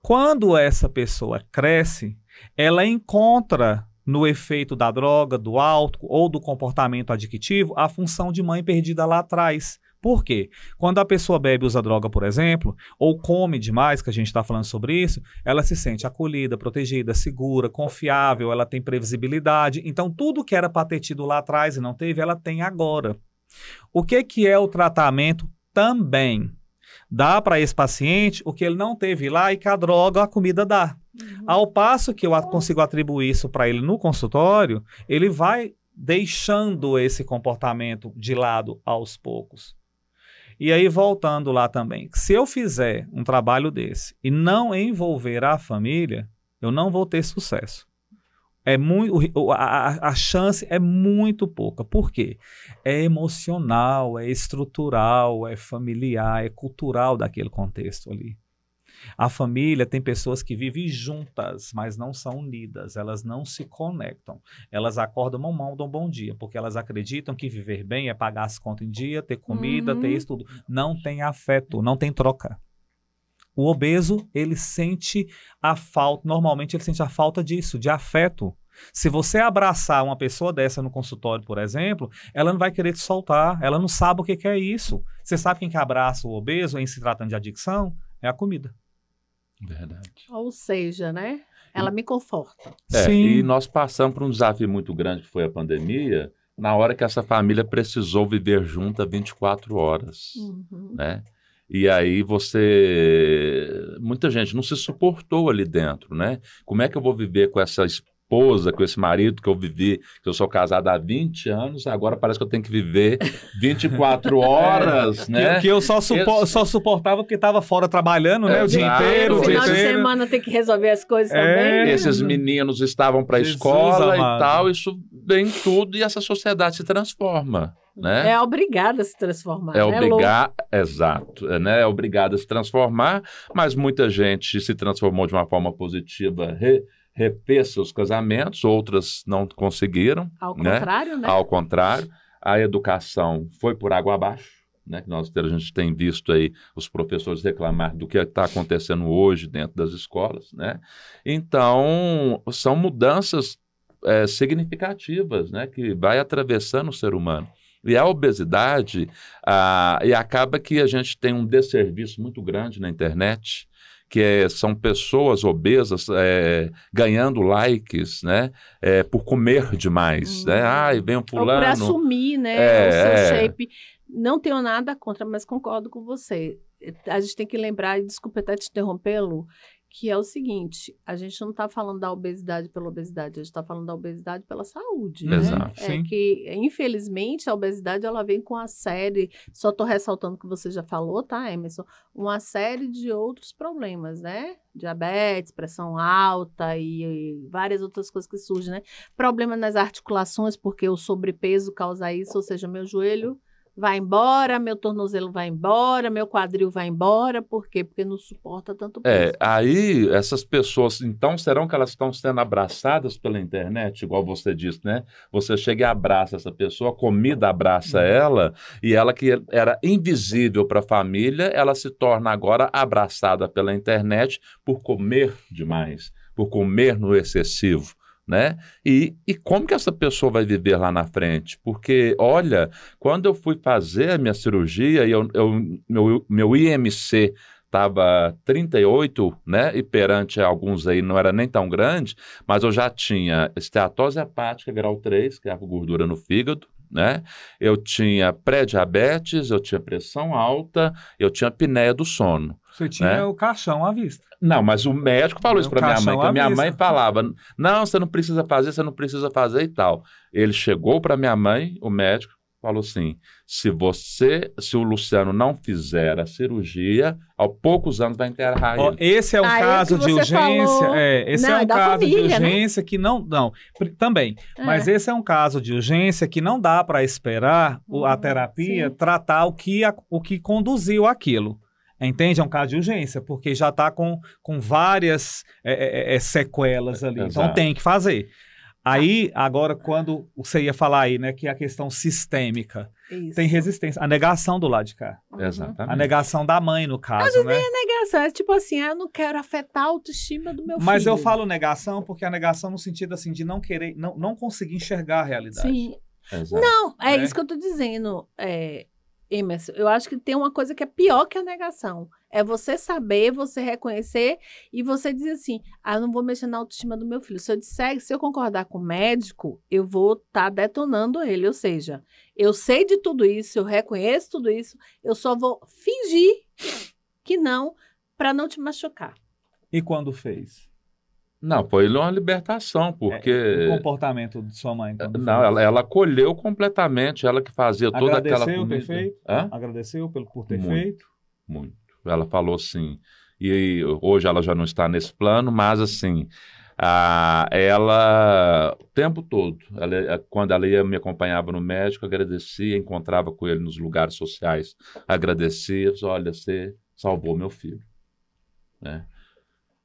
Quando essa pessoa cresce, ela encontra no efeito da droga, do álcool ou do comportamento adictivo a função de mãe perdida lá atrás. Por quê? Quando a pessoa bebe e usa droga, por exemplo, ou come demais, que a gente está falando sobre isso, ela se sente acolhida, protegida, segura, confiável, ela tem previsibilidade. Então, tudo que era para ter tido lá atrás e não teve, ela tem agora. O que é o tratamento também? Dá para esse paciente o que ele não teve lá e que a droga, a comida dá. Ao passo que eu consigo atribuir isso para ele no consultório, ele vai deixando esse comportamento de lado aos poucos. E aí, voltando lá também, se eu fizer um trabalho desse e não envolver a família, eu não vou ter sucesso. A chance é muito pouca. Por quê? É emocional, é estrutural, é familiar, é cultural daquele contexto ali. A família tem pessoas que vivem juntas, mas não são unidas, elas não se conectam. Elas acordam mão, dão bom dia, porque elas acreditam que viver bem é pagar as contas em dia, ter comida, ter isso tudo. Não tem afeto, não tem troca. O obeso, ele sente a falta, normalmente ele sente a falta disso, de afeto. Se você abraçar uma pessoa dessa no consultório, por exemplo, ela não vai querer te soltar, ela não sabe o que é isso. Você sabe quem que abraça o obeso em se tratando de adicção? É a comida. Verdade. Ou seja, né? Ela me conforta. Sim. E nós passamos por um desafio muito grande, que foi a pandemia, na hora que essa família precisou viver junta 24 horas, né? E aí muita gente não se suportou ali dentro, né? Como é que eu vou viver com essa esposa, com esse marido que eu vivi, que eu sou casado há 20 anos, agora parece que eu tenho que viver 24 horas, né? Que eu só suportava porque estava fora trabalhando, né? O dia inteiro. No final de semana tem que resolver as coisas também. Esses meninos estavam para a escola e tal, isso vem tudo e essa sociedade se transforma. Né? É obrigada a se transformar. Exato, né? É obrigada a se transformar, mas muita gente se transformou de uma forma positiva, refez seus casamentos, outras não conseguiram. Ao contrário, né? Ao contrário, a educação foi por água abaixo, né? A gente tem visto aí os professores reclamar do que está acontecendo hoje dentro das escolas, né? Então, são mudanças significativas, né, que vai atravessando o ser humano. E a obesidade, e acaba que a gente tem um desserviço muito grande na internet, que são pessoas obesas ganhando likes, né, por comer demais, né? E vem um fulano... Ou por assumir, né, o seu shape. Não tenho nada contra, mas concordo com você. A gente tem que lembrar, e desculpa até te interrompê-lo, que é o seguinte, a gente não está falando da obesidade pela obesidade, a gente está falando da obesidade pela saúde, né? Exato. É que, infelizmente, a obesidade, ela vem com a série, só estou ressaltando o que você já falou, tá, Emerson? Uma série de outros problemas, né? Diabetes, pressão alta e várias outras coisas que surgem, né? Problema nas articulações, porque o sobrepeso causa isso, ou seja, meu joelho vai embora, meu tornozelo vai embora, meu quadril vai embora. Por quê? Porque não suporta tanto peso. Aí essas pessoas, então, serão que elas estão sendo abraçadas pela internet, igual você disse, né? Você chega e abraça essa pessoa, a comida abraça ela, e ela que era invisível para a família, ela se torna agora abraçada pela internet por comer demais, por comer no excessivo. Né? E como que essa pessoa vai viver lá na frente? Porque, olha, quando eu fui fazer a minha cirurgia, meu IMC estava 38, né? E perante alguns aí não era nem tão grande, mas eu já tinha esteatose hepática grau 3, que é a gordura no fígado, né? Eu tinha pré-diabetes, eu tinha pressão alta, eu tinha apneia do sono. Você tinha o caixão à vista. Não, mas o médico falou isso para minha mãe, que a minha mãe falava, não, você não precisa fazer e tal. Ele chegou para minha mãe, o médico, falou assim, se o Luciano não fizer a cirurgia, aos poucos anos vai enterrar ele. Esse é um caso de urgência, esse é um caso de urgência, né? Que não, também, mas esse é um caso de urgência que não dá para esperar a terapia tratar o que conduziu aquilo. Entende? É um caso de urgência, porque já está com várias sequelas ali. Exato. Então tem que fazer. Aí, agora, quando você ia falar aí, né, que é a questão sistêmica, tem resistência. A negação do lado de cá. Exatamente. A negação da mãe, no caso, mas né? nem a negação, é tipo assim, eu não quero afetar a autoestima do meu filho. Mas eu falo negação porque a negação no sentido assim, de não querer, não conseguir enxergar a realidade. Sim. Exato. Não, isso que eu tô dizendo, Emerson, eu acho que tem uma coisa que é pior que a negação. É você saber, você reconhecer e você dizer assim, eu não vou mexer na autoestima do meu filho. Se eu concordar com o médico, eu vou estar detonando ele. Ou seja, eu sei de tudo isso, eu reconheço tudo isso, eu só vou fingir que não, para não te machucar. E quando fez? Não, foi uma libertação, porque... O comportamento de sua mãe? Não, ela acolheu completamente, ela que fazia toda aquela comida. Agradeceu ter feito? Agradeceu por ter feito? Muito. Ela falou assim, e hoje ela já não está nesse plano, mas assim, ela, o tempo todo, quando ela me acompanhava no médico, agradecia, encontrava com ele nos lugares sociais, agradecia, olha, você salvou meu filho, né?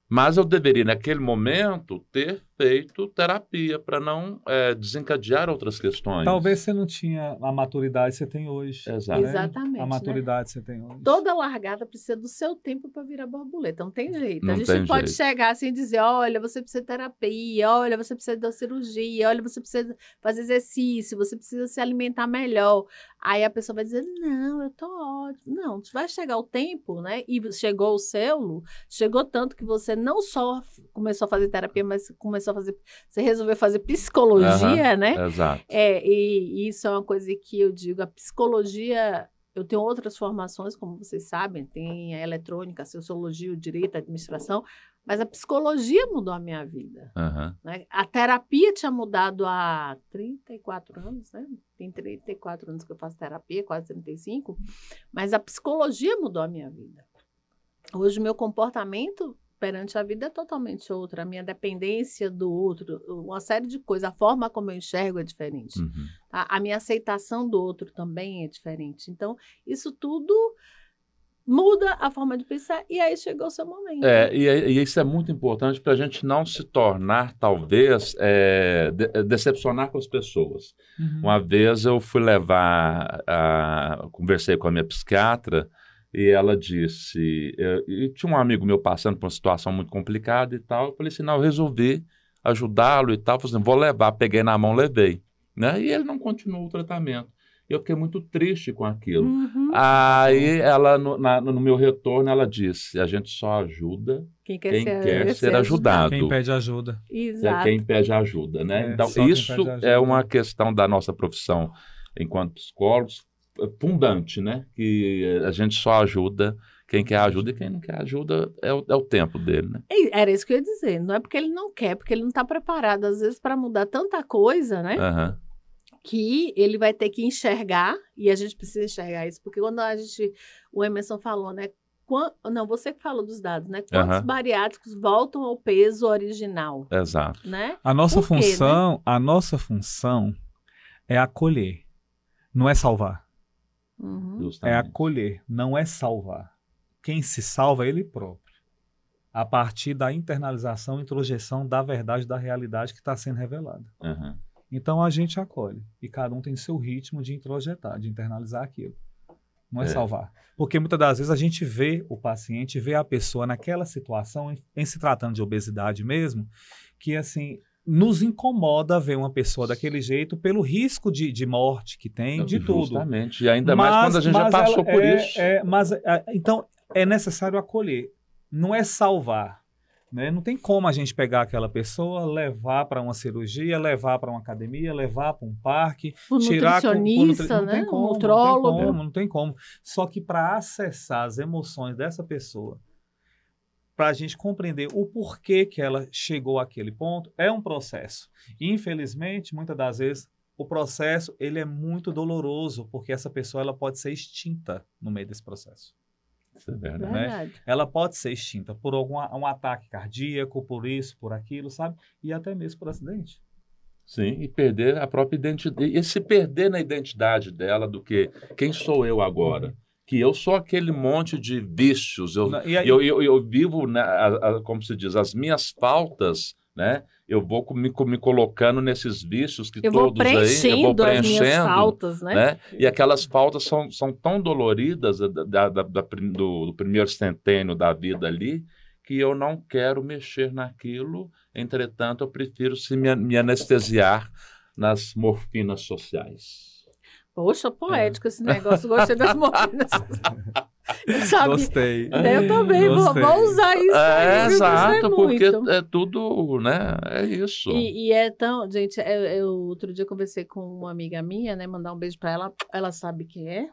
Mas eu deveria, naquele momento, ter feito terapia para não desencadear outras questões. Talvez você não tinha a maturidade que você tem hoje. Exato. Né? Exatamente. A maturidade que você tem hoje. Toda largada precisa do seu tempo para virar borboleta. Não tem jeito. Não a gente tem não pode jeito. chegar assim e dizer, olha, você precisa de terapia, olha, você precisa da cirurgia, olha, você precisa fazer exercício, você precisa se alimentar melhor. Aí a pessoa vai dizer, não, eu tô ótimo. Não, vai chegar o tempo, né? E chegou o seu, chegou tanto que você não só começou a fazer terapia, mas começou a fazer, você resolveu fazer psicologia, né? Exato. E isso é uma coisa que eu digo, a psicologia, eu tenho outras formações, como vocês sabem, tem a eletrônica, a sociologia, o direito, a administração, mas a psicologia mudou a minha vida. Né? A terapia tinha mudado há 34 anos, né? Tem 34 anos que eu faço terapia, quase 35, mas a psicologia mudou a minha vida. Hoje o meu comportamento perante a vida é totalmente outra, a minha dependência do outro, uma série de coisas, a forma como eu enxergo é diferente, tá? A minha aceitação do outro também é diferente. Então, isso tudo muda a forma de pensar e aí chegou o seu momento. E isso é muito importante para a gente não se tornar, talvez, decepcionar com as pessoas. Uma vez eu fui conversei com a minha psiquiatra, e ela disse, e tinha um amigo meu passando por uma situação muito complicada e tal, eu falei assim, não, eu resolvi ajudá-lo e tal. Falei assim, vou levar, peguei na mão, levei. Né? E ele não continuou o tratamento. Eu fiquei muito triste com aquilo. Aí, ela, no meu retorno, ela disse, a gente só ajuda quem quer ser ajudado. Quem pede ajuda. Exato. Quem pede ajuda, né? Então, isso é uma questão da nossa profissão enquanto psicólogos, fundante, né? Que a gente só ajuda quem quer ajuda e quem não quer ajuda é o tempo dele, né? Era isso que eu ia dizer. Não é porque ele não quer, porque ele não está preparado, às vezes, para mudar tanta coisa, né? Que ele vai ter que enxergar, e a gente precisa enxergar isso, porque quando o Emerson falou, né? Não, você que falou dos dados, né? Quantos bariátricos voltam ao peso original? Exato. Né? A nossa função é acolher, não é salvar. É acolher, não é salvar. Quem se salva é ele próprio. A partir da internalização e introjeção da verdade, da realidade que está sendo revelada. Então a gente acolhe. E cada um tem seu ritmo de introjetar, de internalizar aquilo. Não é salvar. Porque muitas das vezes a gente vê o paciente, vê a pessoa naquela situação, em se tratando de obesidade mesmo, que assim, nos incomoda ver uma pessoa daquele jeito pelo risco de morte que tem, de tudo. Justamente. E ainda mais quando a gente já passou por isso. Então, é necessário acolher. Não é salvar. Né? Não tem como a gente pegar aquela pessoa, levar para uma cirurgia, levar para uma academia, levar para um parque, tirar nutricionista, não tem como, nutrólogo. Não tem como. Só que para acessar as emoções dessa pessoa, para a gente compreender o porquê que ela chegou àquele ponto, é um processo. E, infelizmente, muitas das vezes, o processo ele é muito doloroso, porque essa pessoa ela pode ser extinta no meio desse processo. Isso é verdade. Né? Ela pode ser extinta por um ataque cardíaco, por isso, por aquilo, sabe? E até mesmo por acidente. Sim, e perder a própria identidade. E se perder na identidade dela do que quem sou eu agora? Que eu sou aquele monte de vícios. Eu vivo, né, como se diz, as minhas faltas, né? Eu vou me colocando nesses vícios que todos aí... Eu vou preenchendo as minhas faltas, né? E aquelas faltas são tão doloridas do primeiro centênio da vida ali, que eu não quero mexer naquilo. Entretanto, eu prefiro me anestesiar nas morfinas sociais. Poxa, poético esse negócio. Gostei das morfinas. Gostei. Eu também vou usar isso. Exato, porque é tudo, né? É isso. E é tão... Gente, eu outro dia conversei com uma amiga minha, né? Mandar um beijo para ela. Ela sabe quem é.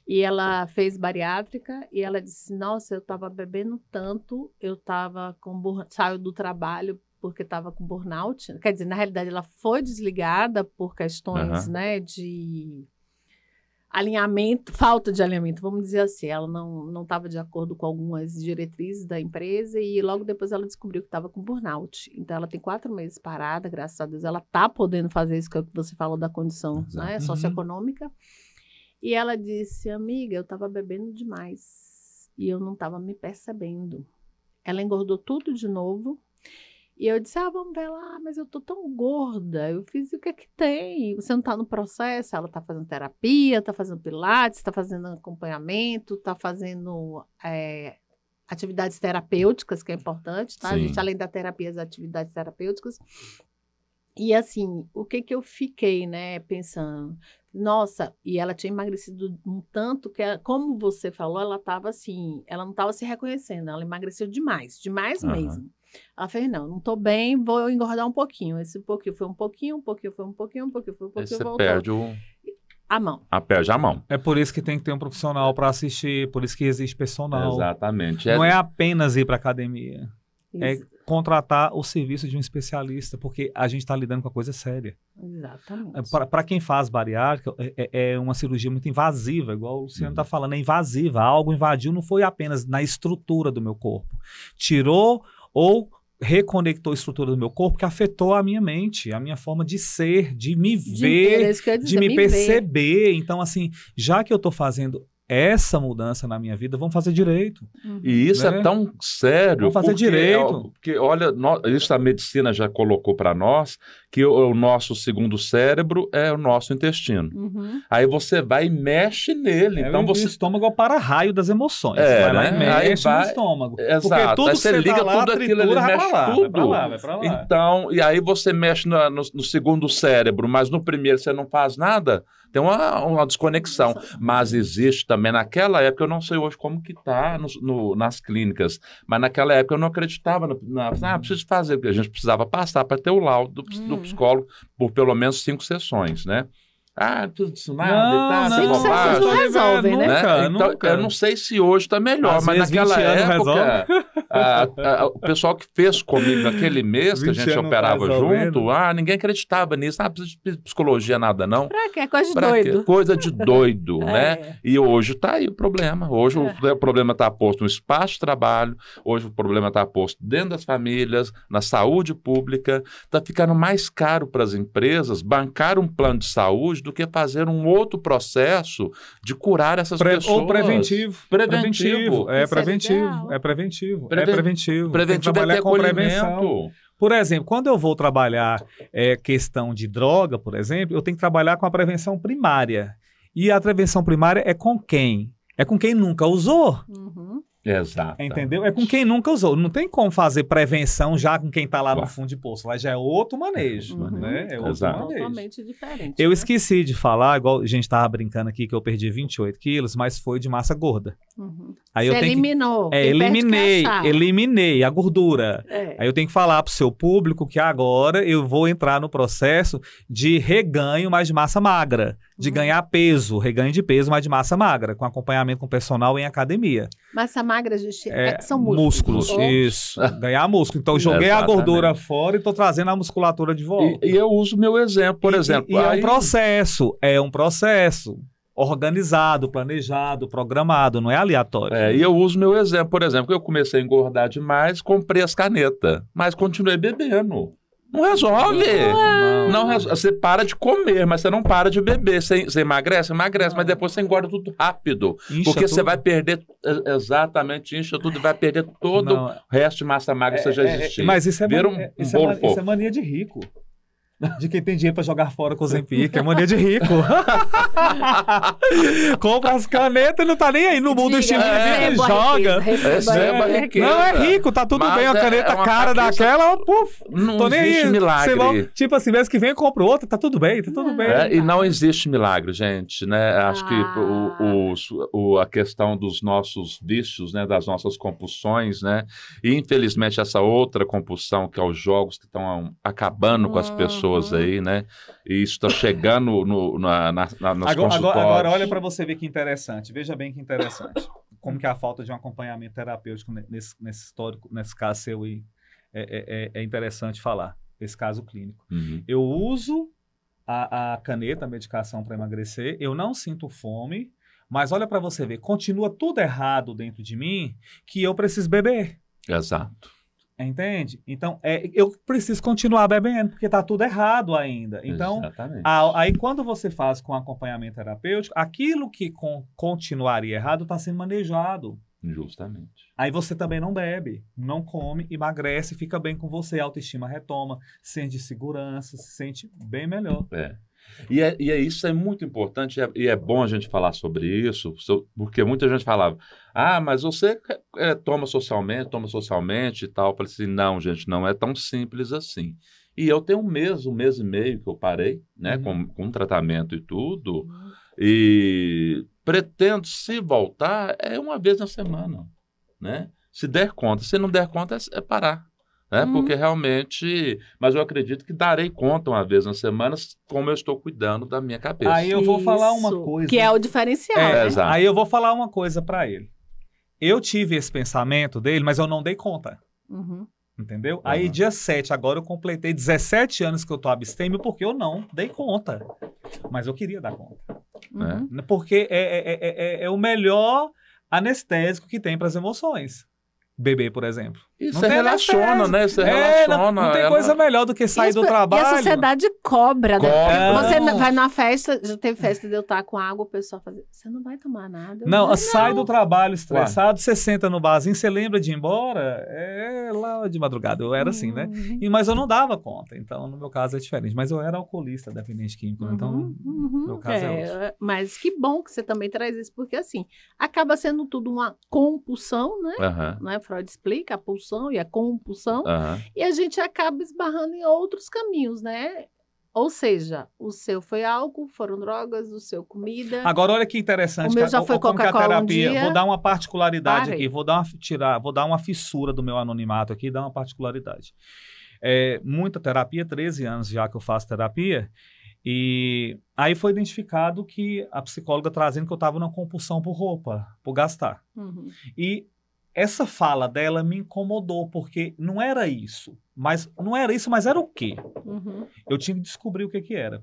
E ela fez bariátrica e ela disse, nossa, eu estava bebendo tanto, eu estava saiu do trabalho porque estava com burnout. Quer dizer, na realidade, ela foi desligada por questões, né, de alinhamento, falta de alinhamento, vamos dizer assim. Ela não estava de acordo com algumas diretrizes da empresa e logo depois ela descobriu que estava com burnout. Então, ela tem 4 meses parada, graças a Deus. Ela está podendo fazer isso que é o que você falou da condição, né, socioeconômica. E ela disse, amiga, eu estava bebendo demais e eu não estava me percebendo. Ela engordou tudo de novo. E eu disse, vamos ver lá, mas eu tô tão gorda. Eu fiz, o que é que tem? Você não tá no processo? Ela tá fazendo terapia, tá fazendo pilates, tá fazendo acompanhamento, tá fazendo atividades terapêuticas, que é importante, tá? Sim. A gente, além da terapia, as atividades terapêuticas. E assim, o que eu fiquei, né, pensando? Nossa, e ela tinha emagrecido um tanto que, como você falou, ela estava assim, ela não estava se reconhecendo, ela emagreceu demais mesmo. Ela fez, não tô bem, vou engordar um pouquinho. Esse pouquinho foi um pouquinho, um pouquinho foi um pouquinho, um pouquinho foi um pouquinho, voltou. Perde a mão. Perde a mão. É por isso que tem que ter um profissional para assistir, por isso que existe personal. Exatamente. Não é apenas ir para academia. Isso. É contratar o serviço de um especialista, porque a gente está lidando com a coisa séria. Exatamente. Para quem faz bariátrica, é uma cirurgia muito invasiva, igual o Luciano está falando, é invasiva. Algo invadiu, não foi apenas na estrutura do meu corpo. Tirou ou reconectou a estrutura do meu corpo que afetou a minha mente, a minha forma de ser, de me ver, de me perceber. Então, assim, já que eu estou fazendo essa mudança na minha vida, vamos fazer direito. E isso né? é tão sério. Vamos fazer direito. Porque, olha, isso a medicina já colocou para nós, que o nosso segundo cérebro é o nosso intestino. Aí você vai e mexe nele. Então O você... estômago é o para-raio das emoções. É, vai lá né? e Aí mexe vai... no estômago. Exato. Porque tudo Aí que você liga tá lá, tudo aquilo, ele tritura, mexe vai tudo. vai pra lá. Então, e aí você mexe no segundo cérebro, mas no primeiro você não faz nada, tem uma desconexão. Mas existe também, naquela época, eu não sei hoje como que está nas clínicas, mas naquela época eu não acreditava, preciso fazer, porque a gente precisava passar para ter o laudo do psicólogo por pelo menos 5 sessões, né? Não precisa disso nada, não, 5 sessões não resolve, né? Então, Nunca. eu não sei se hoje está melhor, Às mas vezes naquela 20 anos época, o pessoal que fez comigo naquele mês que a 20 gente anos operava resolvendo. junto, ninguém acreditava nisso, não precisa de psicologia nada não. Pra quê? É coisa de Pra doido. quê? Coisa de doido, né? E hoje está aí o problema. Hoje o problema está posto no espaço de trabalho, hoje o problema está posto dentro das famílias, na saúde pública. Está ficando mais caro para as empresas bancar um plano de saúde do que fazer um outro processo de curar essas pessoas. Ou preventivo. Preventivo. É Isso é preventivo. legal. É preventivo. Preven- É preventivo. Tem que Preventivo é trabalhar ter com prevenção. acolhimento. Por exemplo, quando eu vou trabalhar questão de droga, por exemplo, eu tenho que trabalhar com a prevenção primária. E a prevenção primária é com quem? É com quem nunca usou. Exato. Entendeu? É com quem nunca usou. Não tem como fazer prevenção já com quem está lá no Claro. fundo de poço. Lá já é outro manejo. Né? É outro Exato. manejo. Totalmente diferente. Eu né? esqueci de falar, igual a gente estava brincando aqui, que eu perdi 28 quilos, mas foi de massa gorda. Aí Você eu tenho eliminou. que... Quem perde quer achar. eliminei a gordura. É. Aí eu tenho que falar para o seu público que agora eu vou entrar no processo de reganho, mas de massa magra. De ganhar peso, reganho de peso, mas de massa magra, com acompanhamento com personal em academia. Massa magra, gente, são músculos. Isso. Ganhar músculo. Então, eu joguei a Exatamente. gordura fora e estou trazendo a musculatura de volta. E eu uso o meu exemplo, por exemplo. E é um processo organizado, planejado, programado, não é aleatório. E eu uso meu exemplo, por exemplo, que eu comecei a engordar demais, comprei as canetas, mas continuei bebendo. Não resolve. Não resolve. Você para de comer, mas você não para de beber. Você emagrece, mas depois você engorda tudo rápido. Incha porque você tudo. vai perder, exatamente, incha tudo e vai perder todo Não. o resto de massa magra que você já existia. Mas isso é, Vira isso bolo é fofo. mania de rico. De quem tem dinheiro pra jogar fora com o Zempic, é mania de rico. Compra as canetas e não tá nem aí no mundo do estilo de vida e joga. Receba a riqueza. Não é rico, tá tudo Mas bem, a caneta uma cara cabeça- daquela, puf, Não tô nem existe aí. milagre. Sei lá, tipo assim, mês que vem eu compro outra, tá tudo bem, tá tudo bem. E não existe milagre, gente, né? Acho que a questão dos nossos vícios, né? Das nossas compulsões, né? E infelizmente essa outra compulsão, que é os jogos que estão acabando com as pessoas aí, né? E isso está chegando nas consultórios. Agora olha para você ver que interessante, veja bem que interessante. Como que a falta de um acompanhamento terapêutico nesse histórico, nesse caso seu aí, é interessante falar, esse caso clínico. Eu uso a caneta, a medicação para emagrecer, eu não sinto fome, mas olha para você ver, continua tudo errado dentro de mim que eu preciso beber. Exato. Entende? Então, eu preciso continuar bebendo, porque está tudo errado ainda. Então, Exatamente. aí quando você faz com acompanhamento terapêutico, aquilo que continuaria errado está sendo manejado. Justamente. Aí você também não bebe, não come, emagrece, fica bem com você, a autoestima retoma, sente segurança, se sente bem melhor. E isso é muito importante, e é bom a gente falar sobre isso, porque muita gente falava, mas você toma socialmente e tal. Eu falei assim, não, gente, não é tão simples assim. E eu tenho um mês e meio que eu parei, né, com tratamento e tudo, e pretendo, se voltar, uma vez na semana, né? Se der conta, se não der conta, é parar. Porque realmente, mas eu acredito que darei conta uma vez na semana como eu estou cuidando da minha cabeça. Aí eu vou falar uma coisa. Que é o diferencial, né? Exato. Aí eu vou falar uma coisa para ele. Eu tive esse pensamento dele, mas eu não dei conta. Entendeu? Aí dia 7, agora eu completei 17 anos que eu tô abstêmio porque eu não dei conta. Mas eu queria dar conta. Porque é o melhor anestésico que tem para as emoções. Beber, por exemplo. E Não você tem relaciona, mais né? Você não, relaciona. não tem coisa melhor do que sair do E trabalho. a sociedade cobra, né? Cobra. Você Não. vai numa festa, já teve festa de eu estar com água, o pessoal fala, você não vai tomar nada. Eu Não, digo, sai do trabalho estressado, você senta no barzinho, você lembra de ir embora? É lá de madrugada. Eu era assim, né? Mas eu não dava conta. Então, no meu caso, é diferente. Mas eu era alcoolista, dependente químico. Né? Então, no meu caso é outro. Mas que bom que você também traz isso, porque assim, acaba sendo tudo uma compulsão, né? Aham, Né? Freud explica a pulsão e a compulsão, aham. e a gente acaba esbarrando em outros caminhos, né? Ou seja, o seu foi álcool, foram drogas, o seu comida. Agora, olha que interessante. O meu já foi como que a Coca-Cola um terapia. dia. Vou dar uma particularidade Parei. aqui. Vou dar uma fissura do meu anonimato aqui e dar uma particularidade. Muita terapia, 13 anos já que eu faço terapia. E aí foi identificado que a psicóloga trazendo que eu estava numa compulsão por roupa, por gastar. Uhum. E essa fala dela me incomodou, porque não era isso. Mas era o quê? Uhum. Eu tinha que descobrir o que era.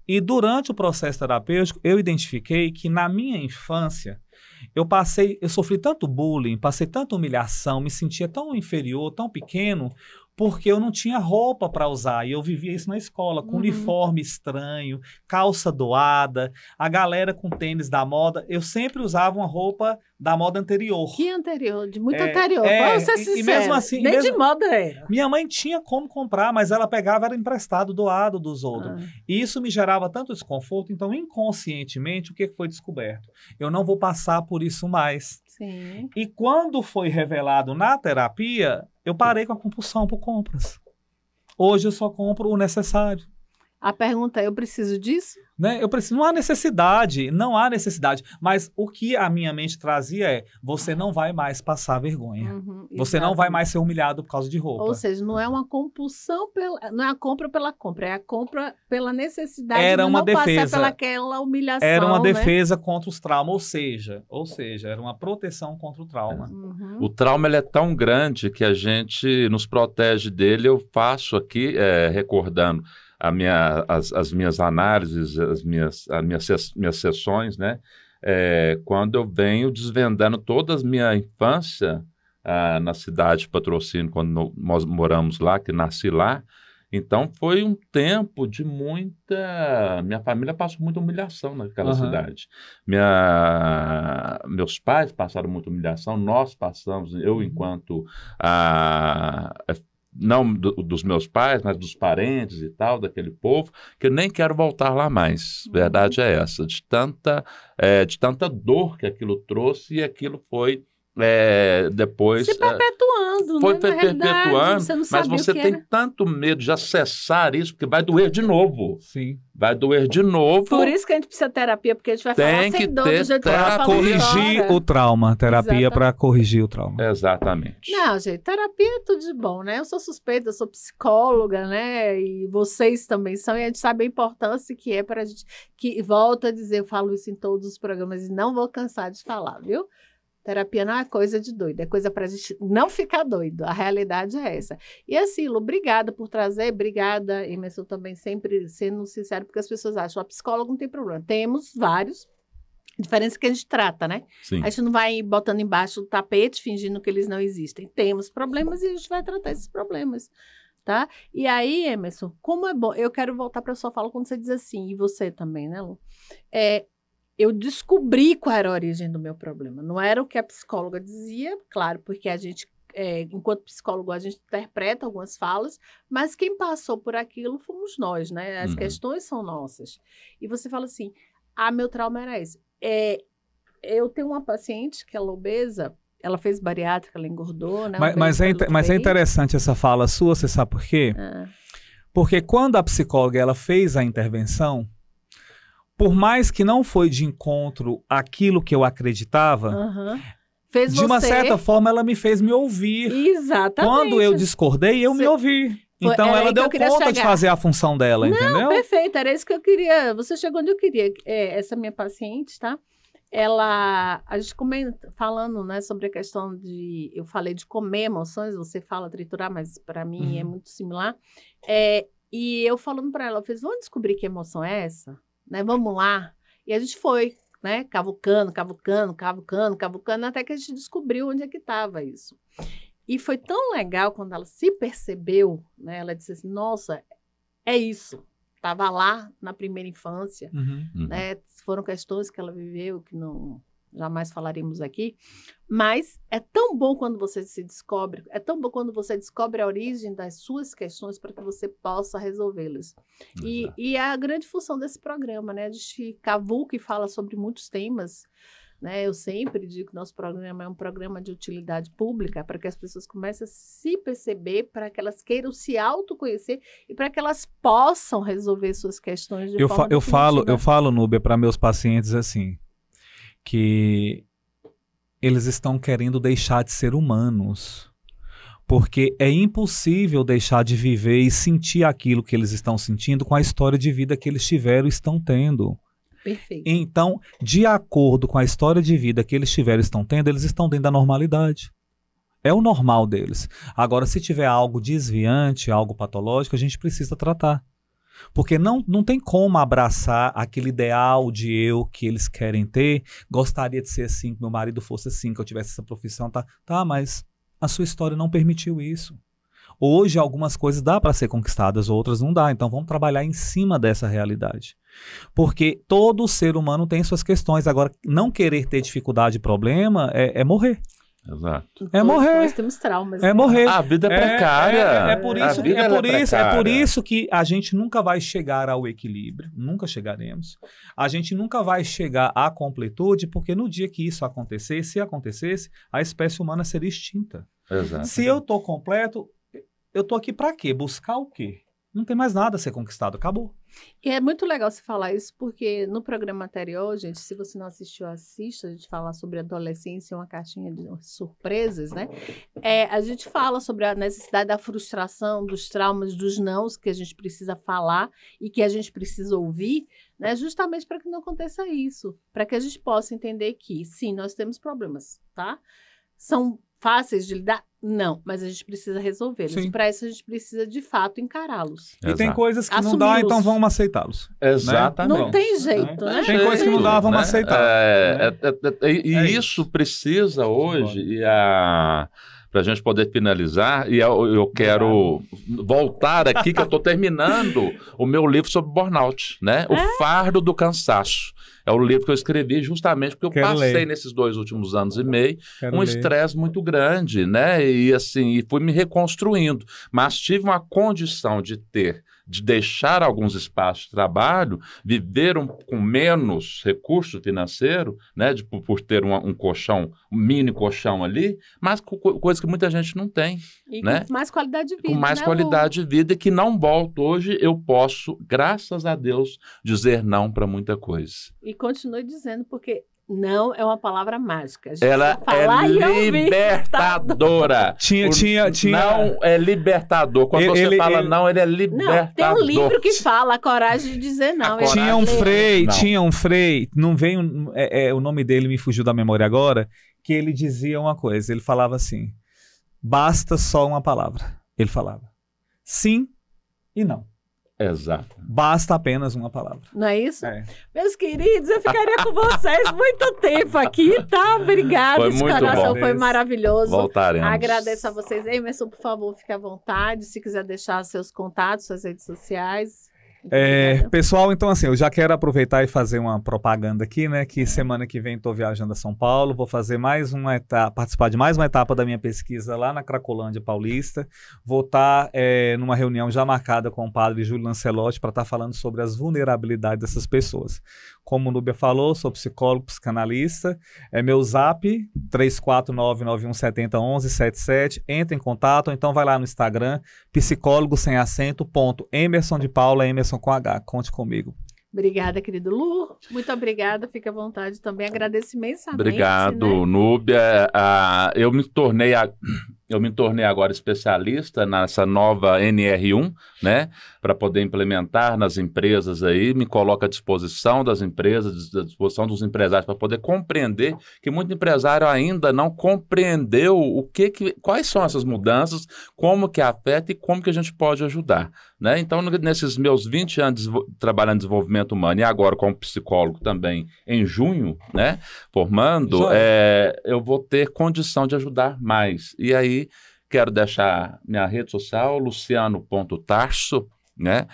E durante o processo terapêutico, eu identifiquei que na minha infância, eu sofri tanto bullying, passei tanta humilhação, me sentia tão inferior, tão pequeno, porque eu não tinha roupa para usar. E eu vivia isso na escola, com uniforme estranho, calça doada, a galera com tênis da moda. Eu sempre usava uma roupa da moda anterior. Que anterior? De muito anterior. Vamos ser sinceros. E mesmo assim... Nem de moda era. Minha mãe tinha como comprar, mas ela pegava, era emprestado, doado dos outros. E isso me gerava tanto desconforto, então inconscientemente, o que foi descoberto? Eu não vou passar por isso mais. Sim. E quando foi revelado na terapia, eu parei com a compulsão por compras. Hoje eu só compro o necessário. A pergunta é, eu preciso disso? Né? Não há necessidade, mas o que a minha mente trazia é, você não vai mais passar vergonha. Você não vai mais ser humilhado por causa de roupa. Ou seja, não é uma compulsão, não é a compra pela compra, é a compra pela necessidade Era de uma não defesa. passar pelaquela humilhação. Era uma né? defesa contra os traumas, ou seja, era uma proteção contra o trauma. O trauma ele é tão grande que a gente nos protege dele. Eu faço aqui, recordando as minhas análises, as minhas sessões, né? Quando eu venho desvendando toda a minha infância na cidade de Patrocínio, quando nós moramos lá, que nasci lá. Então foi um tempo de muita... Minha família passou muita humilhação naquela cidade. Meus pais passaram muita humilhação, nós passamos, eu enquanto... não dos meus pais, mas dos parentes e tal, daquele povo, que eu nem quero voltar lá mais. Verdade é essa, de tanta dor que aquilo trouxe, e aquilo foi depois... Se perpetuando, foi né? Na perpetuando, você não mas você tem era. tanto medo de acessar isso, porque vai doer de novo. Sim. Vai doer de novo. Por isso que a gente precisa de terapia, porque a gente vai falar Tem que sem dor, ter do jeito que ela Para falou corrigir agora. o trauma. Terapia para corrigir o trauma. Exatamente. Não, gente, terapia é tudo de bom, né? Eu sou suspeita, eu sou psicóloga, né? E vocês também são, e a gente sabe a importância que é para a gente, que volto a dizer, eu falo isso em todos os programas e não vou cansar de falar, viu? Terapia não é coisa de doido, é coisa para a gente não ficar doido. A realidade é essa. E assim, Lu, obrigada por trazer, obrigada, Emerson, também sempre sendo sincero, porque as pessoas acham, a psicóloga não tem problema. Temos vários, diferença que a gente trata, né? Sim. A gente não vai botando embaixo do tapete, fingindo que eles não existem. Temos problemas e a gente vai tratar esses problemas, tá? E aí, Emerson, como é bom, eu quero voltar para a sua fala quando você diz assim, e você também, né, Lu? Eu descobri qual era a origem do meu problema. Não era o que a psicóloga dizia, claro, porque a gente, enquanto psicólogo, a gente interpreta algumas falas, mas quem passou por aquilo fomos nós, né? As questões são nossas. E você fala assim, meu trauma era esse. Eu tenho uma paciente que ela é obesa, ela fez bariátrica, ela engordou, né? Mas é interessante essa fala sua, você sabe por quê? Porque quando a psicóloga ela fez a intervenção, por mais que não foi de encontro àquilo que eu acreditava, fez de uma certa forma ela me fez me ouvir. Exatamente. Quando eu discordei, eu me ouvi. Então ela deu conta de fazer a função dela, entendeu? Perfeito, era isso que eu queria. Você chegou onde eu queria. Essa minha paciente, tá? A gente falando, né, sobre a questão eu falei de comer emoções, você fala triturar, mas para mim é muito similar. E eu falando para ela, eu fiz, vamos descobrir que emoção é essa? Né, vamos lá. E a gente foi, né, cavucando, até que a gente descobriu onde é que estava isso. E foi tão legal quando ela se percebeu, né? Ela disse assim, nossa, é isso. Estava lá na primeira infância, né? Foram questões que ela viveu que não jamais falaremos aqui, mas é tão bom quando você se descobre, é tão bom quando você descobre a origem das suas questões para que você possa resolvê-las. E é a grande função desse programa, né? A gente cavuca e fala sobre muitos temas, né? Eu sempre digo que nosso programa é um programa de utilidade pública para que as pessoas comecem a se perceber, para que elas queiram se autoconhecer e para que elas possam resolver suas questões de forma definitiva. Eu falo, Núbia, para meus pacientes assim, que eles estão querendo deixar de ser humanos, porque é impossível deixar de viver e sentir aquilo que eles estão sentindo com a história de vida que eles tiveram e estão tendo. Perfeito. Então, de acordo com a história de vida que eles tiveram e estão tendo, eles estão dentro da normalidade. É o normal deles. Agora, se tiver algo desviante, algo patológico, a gente precisa tratar. Porque não tem como abraçar aquele ideal de eu que eles querem ter. Gostaria de ser assim, que meu marido fosse assim, que eu tivesse essa profissão. Tá, mas a sua história não permitiu isso. Hoje, algumas coisas dá para ser conquistadas, outras não dá. Então, vamos trabalhar em cima dessa realidade. Porque todo ser humano tem suas questões. Agora, não querer ter dificuldade e problema é morrer. Exato. É morrer. Nós temos traumas. É morrer. A vida é precária. É por isso que a gente nunca vai chegar ao equilíbrio. Nunca chegaremos. A gente nunca vai chegar à completude, porque no dia que isso acontecesse, se acontecesse, a espécie humana seria extinta. Exato. Se eu tô completo, eu tô aqui para quê? Buscar o quê? Não tem mais nada a ser conquistado, acabou. E é muito legal você falar isso, porque no programa anterior, gente, se você não assistiu, assista, a gente fala sobre adolescência, uma caixinha de surpresas, né? A gente fala sobre a necessidade da frustração, dos traumas, dos nãos que a gente precisa falar e que a gente precisa ouvir, né? Justamente para que não aconteça isso, para que a gente possa entender que, sim, nós temos problemas, tá? São fáceis de lidar? Não, mas a gente precisa resolvê-los. E para isso a gente precisa, de fato, encará-los. E tem coisas que não dá, então vamos aceitá-los. Exatamente. Não tem jeito, né? Tem coisas que não dá, vamos aceitar. Isso precisa hoje, para a gente poder finalizar, e eu quero voltar aqui, que eu estou terminando o meu livro sobre burnout, né? O Fardo do Cansaço. É o livro que eu escrevi justamente porque eu passei nesses 2 últimos anos e meio um estresse muito grande, né? E assim, e fui me reconstruindo. Mas tive uma condição de deixar alguns espaços de trabalho, viver com menos recurso financeiro, né? Por ter um colchão, um mini colchão ali, mas coisa que muita gente não tem. E né? com mais qualidade de vida. Com mais qualidade de vida, e que não volto. Hoje eu posso, graças a Deus, dizer não para muita coisa. E continue dizendo, porque não é uma palavra mágica. Ela é libertadora. Tinha. Não é libertador. Quando você fala não, ele é libertador. Não, tem um livro que fala a coragem de dizer não. Tinha um frei, não vem o nome dele me fugiu da memória agora, que ele dizia uma coisa, ele falava assim, basta só uma palavra. Ele falava sim e não. Exato. Basta apenas uma palavra. Não é isso? Meus queridos, eu ficaria com vocês muito tempo aqui, tá? Obrigada de coração, foi maravilhoso. Voltaremos. Agradeço a vocês. Emerson, por favor, fique à vontade. Se quiser deixar seus contatos, suas redes sociais. Pessoal, então assim, eu já quero aproveitar e fazer uma propaganda aqui, né, que semana que vem estou viajando a São Paulo, vou fazer participar de mais uma etapa da minha pesquisa lá na Cracolândia Paulista, vou estar numa reunião já marcada com o padre Júlio Lancelotti para estar falando sobre as vulnerabilidades dessas pessoas. Como o Núbia falou, sou psicólogo, psicanalista, meu zap 34991701177, entra em contato, ou então vai lá no Instagram, psicólogo sem acento, Emerson de Paula, Emerson com H, conte comigo. Obrigada, querido Lu. Muito obrigada, fica à vontade também. Agradeço imensamente. Obrigado, né? Núbia. Eu me tornei agora especialista nessa nova NR1, né? Para poder implementar nas empresas aí, me coloco à disposição das empresas, à disposição dos empresários, para poder compreender que muito empresário ainda não compreendeu quais são essas mudanças, como que afeta e como que a gente pode ajudar, né? Então, nesses meus 20 anos trabalhando em desenvolvimento humano e agora como psicólogo também em junho, né? Formando, eu vou ter condição de ajudar mais. E aí, Quero deixar minha rede social, luciano.tarso, né?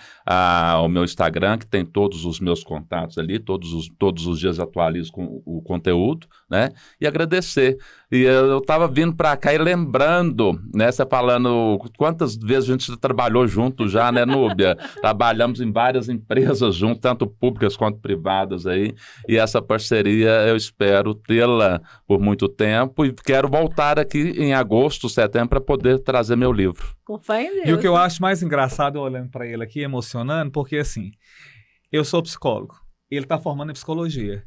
O meu Instagram, que tem todos os meus contatos ali, todos os dias atualizo com o conteúdo, né? E agradecer. E eu estava vindo para cá e lembrando, né? Você falando quantas vezes a gente trabalhou junto já, né, Núbia? Trabalhamos em várias empresas juntos, tanto públicas quanto privadas aí. E essa parceria eu espero tê-la por muito tempo e quero voltar aqui em agosto, setembro, para poder trazer meu livro. Com fé em Deus. E o que eu acho mais engraçado, olhando para ele aqui, emocionando, porque assim, eu sou psicólogo, ele está formando em psicologia.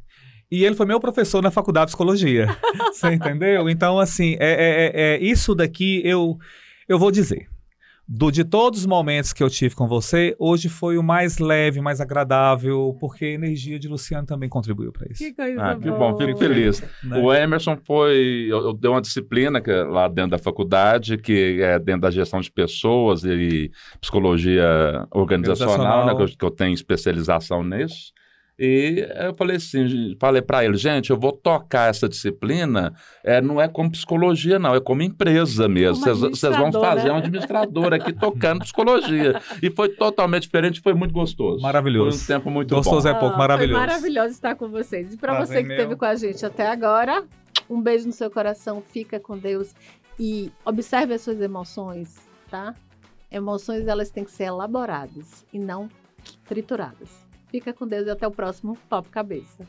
E ele foi meu professor na faculdade de psicologia. Você entendeu? Então, assim, isso daqui eu vou dizer. De todos os momentos que eu tive com você, hoje foi o mais leve, mais agradável, porque a energia de Luciano também contribuiu para isso. Que coisa Que boa. bom, fico feliz. Né? O Emerson eu dei uma disciplina lá dentro da faculdade, que é dentro da gestão de pessoas e psicologia organizacional, né, que eu tenho especialização nisso. E eu falei para ele, gente, eu vou tocar essa disciplina, não é como psicologia não, é como empresa mesmo. Vocês vão fazer um administrador aqui tocando psicologia. E foi totalmente diferente, foi muito gostoso. Maravilhoso. Foi um tempo muito gostoso bom. É pouco, maravilhoso. Foi maravilhoso estar com vocês. E para Prazer você que meu. esteve com a gente até agora, um beijo no seu coração, fica com Deus e observe as suas emoções, tá? Emoções, elas têm que ser elaboradas e não trituradas. Fica com Deus e até o próximo Papo Cabeça.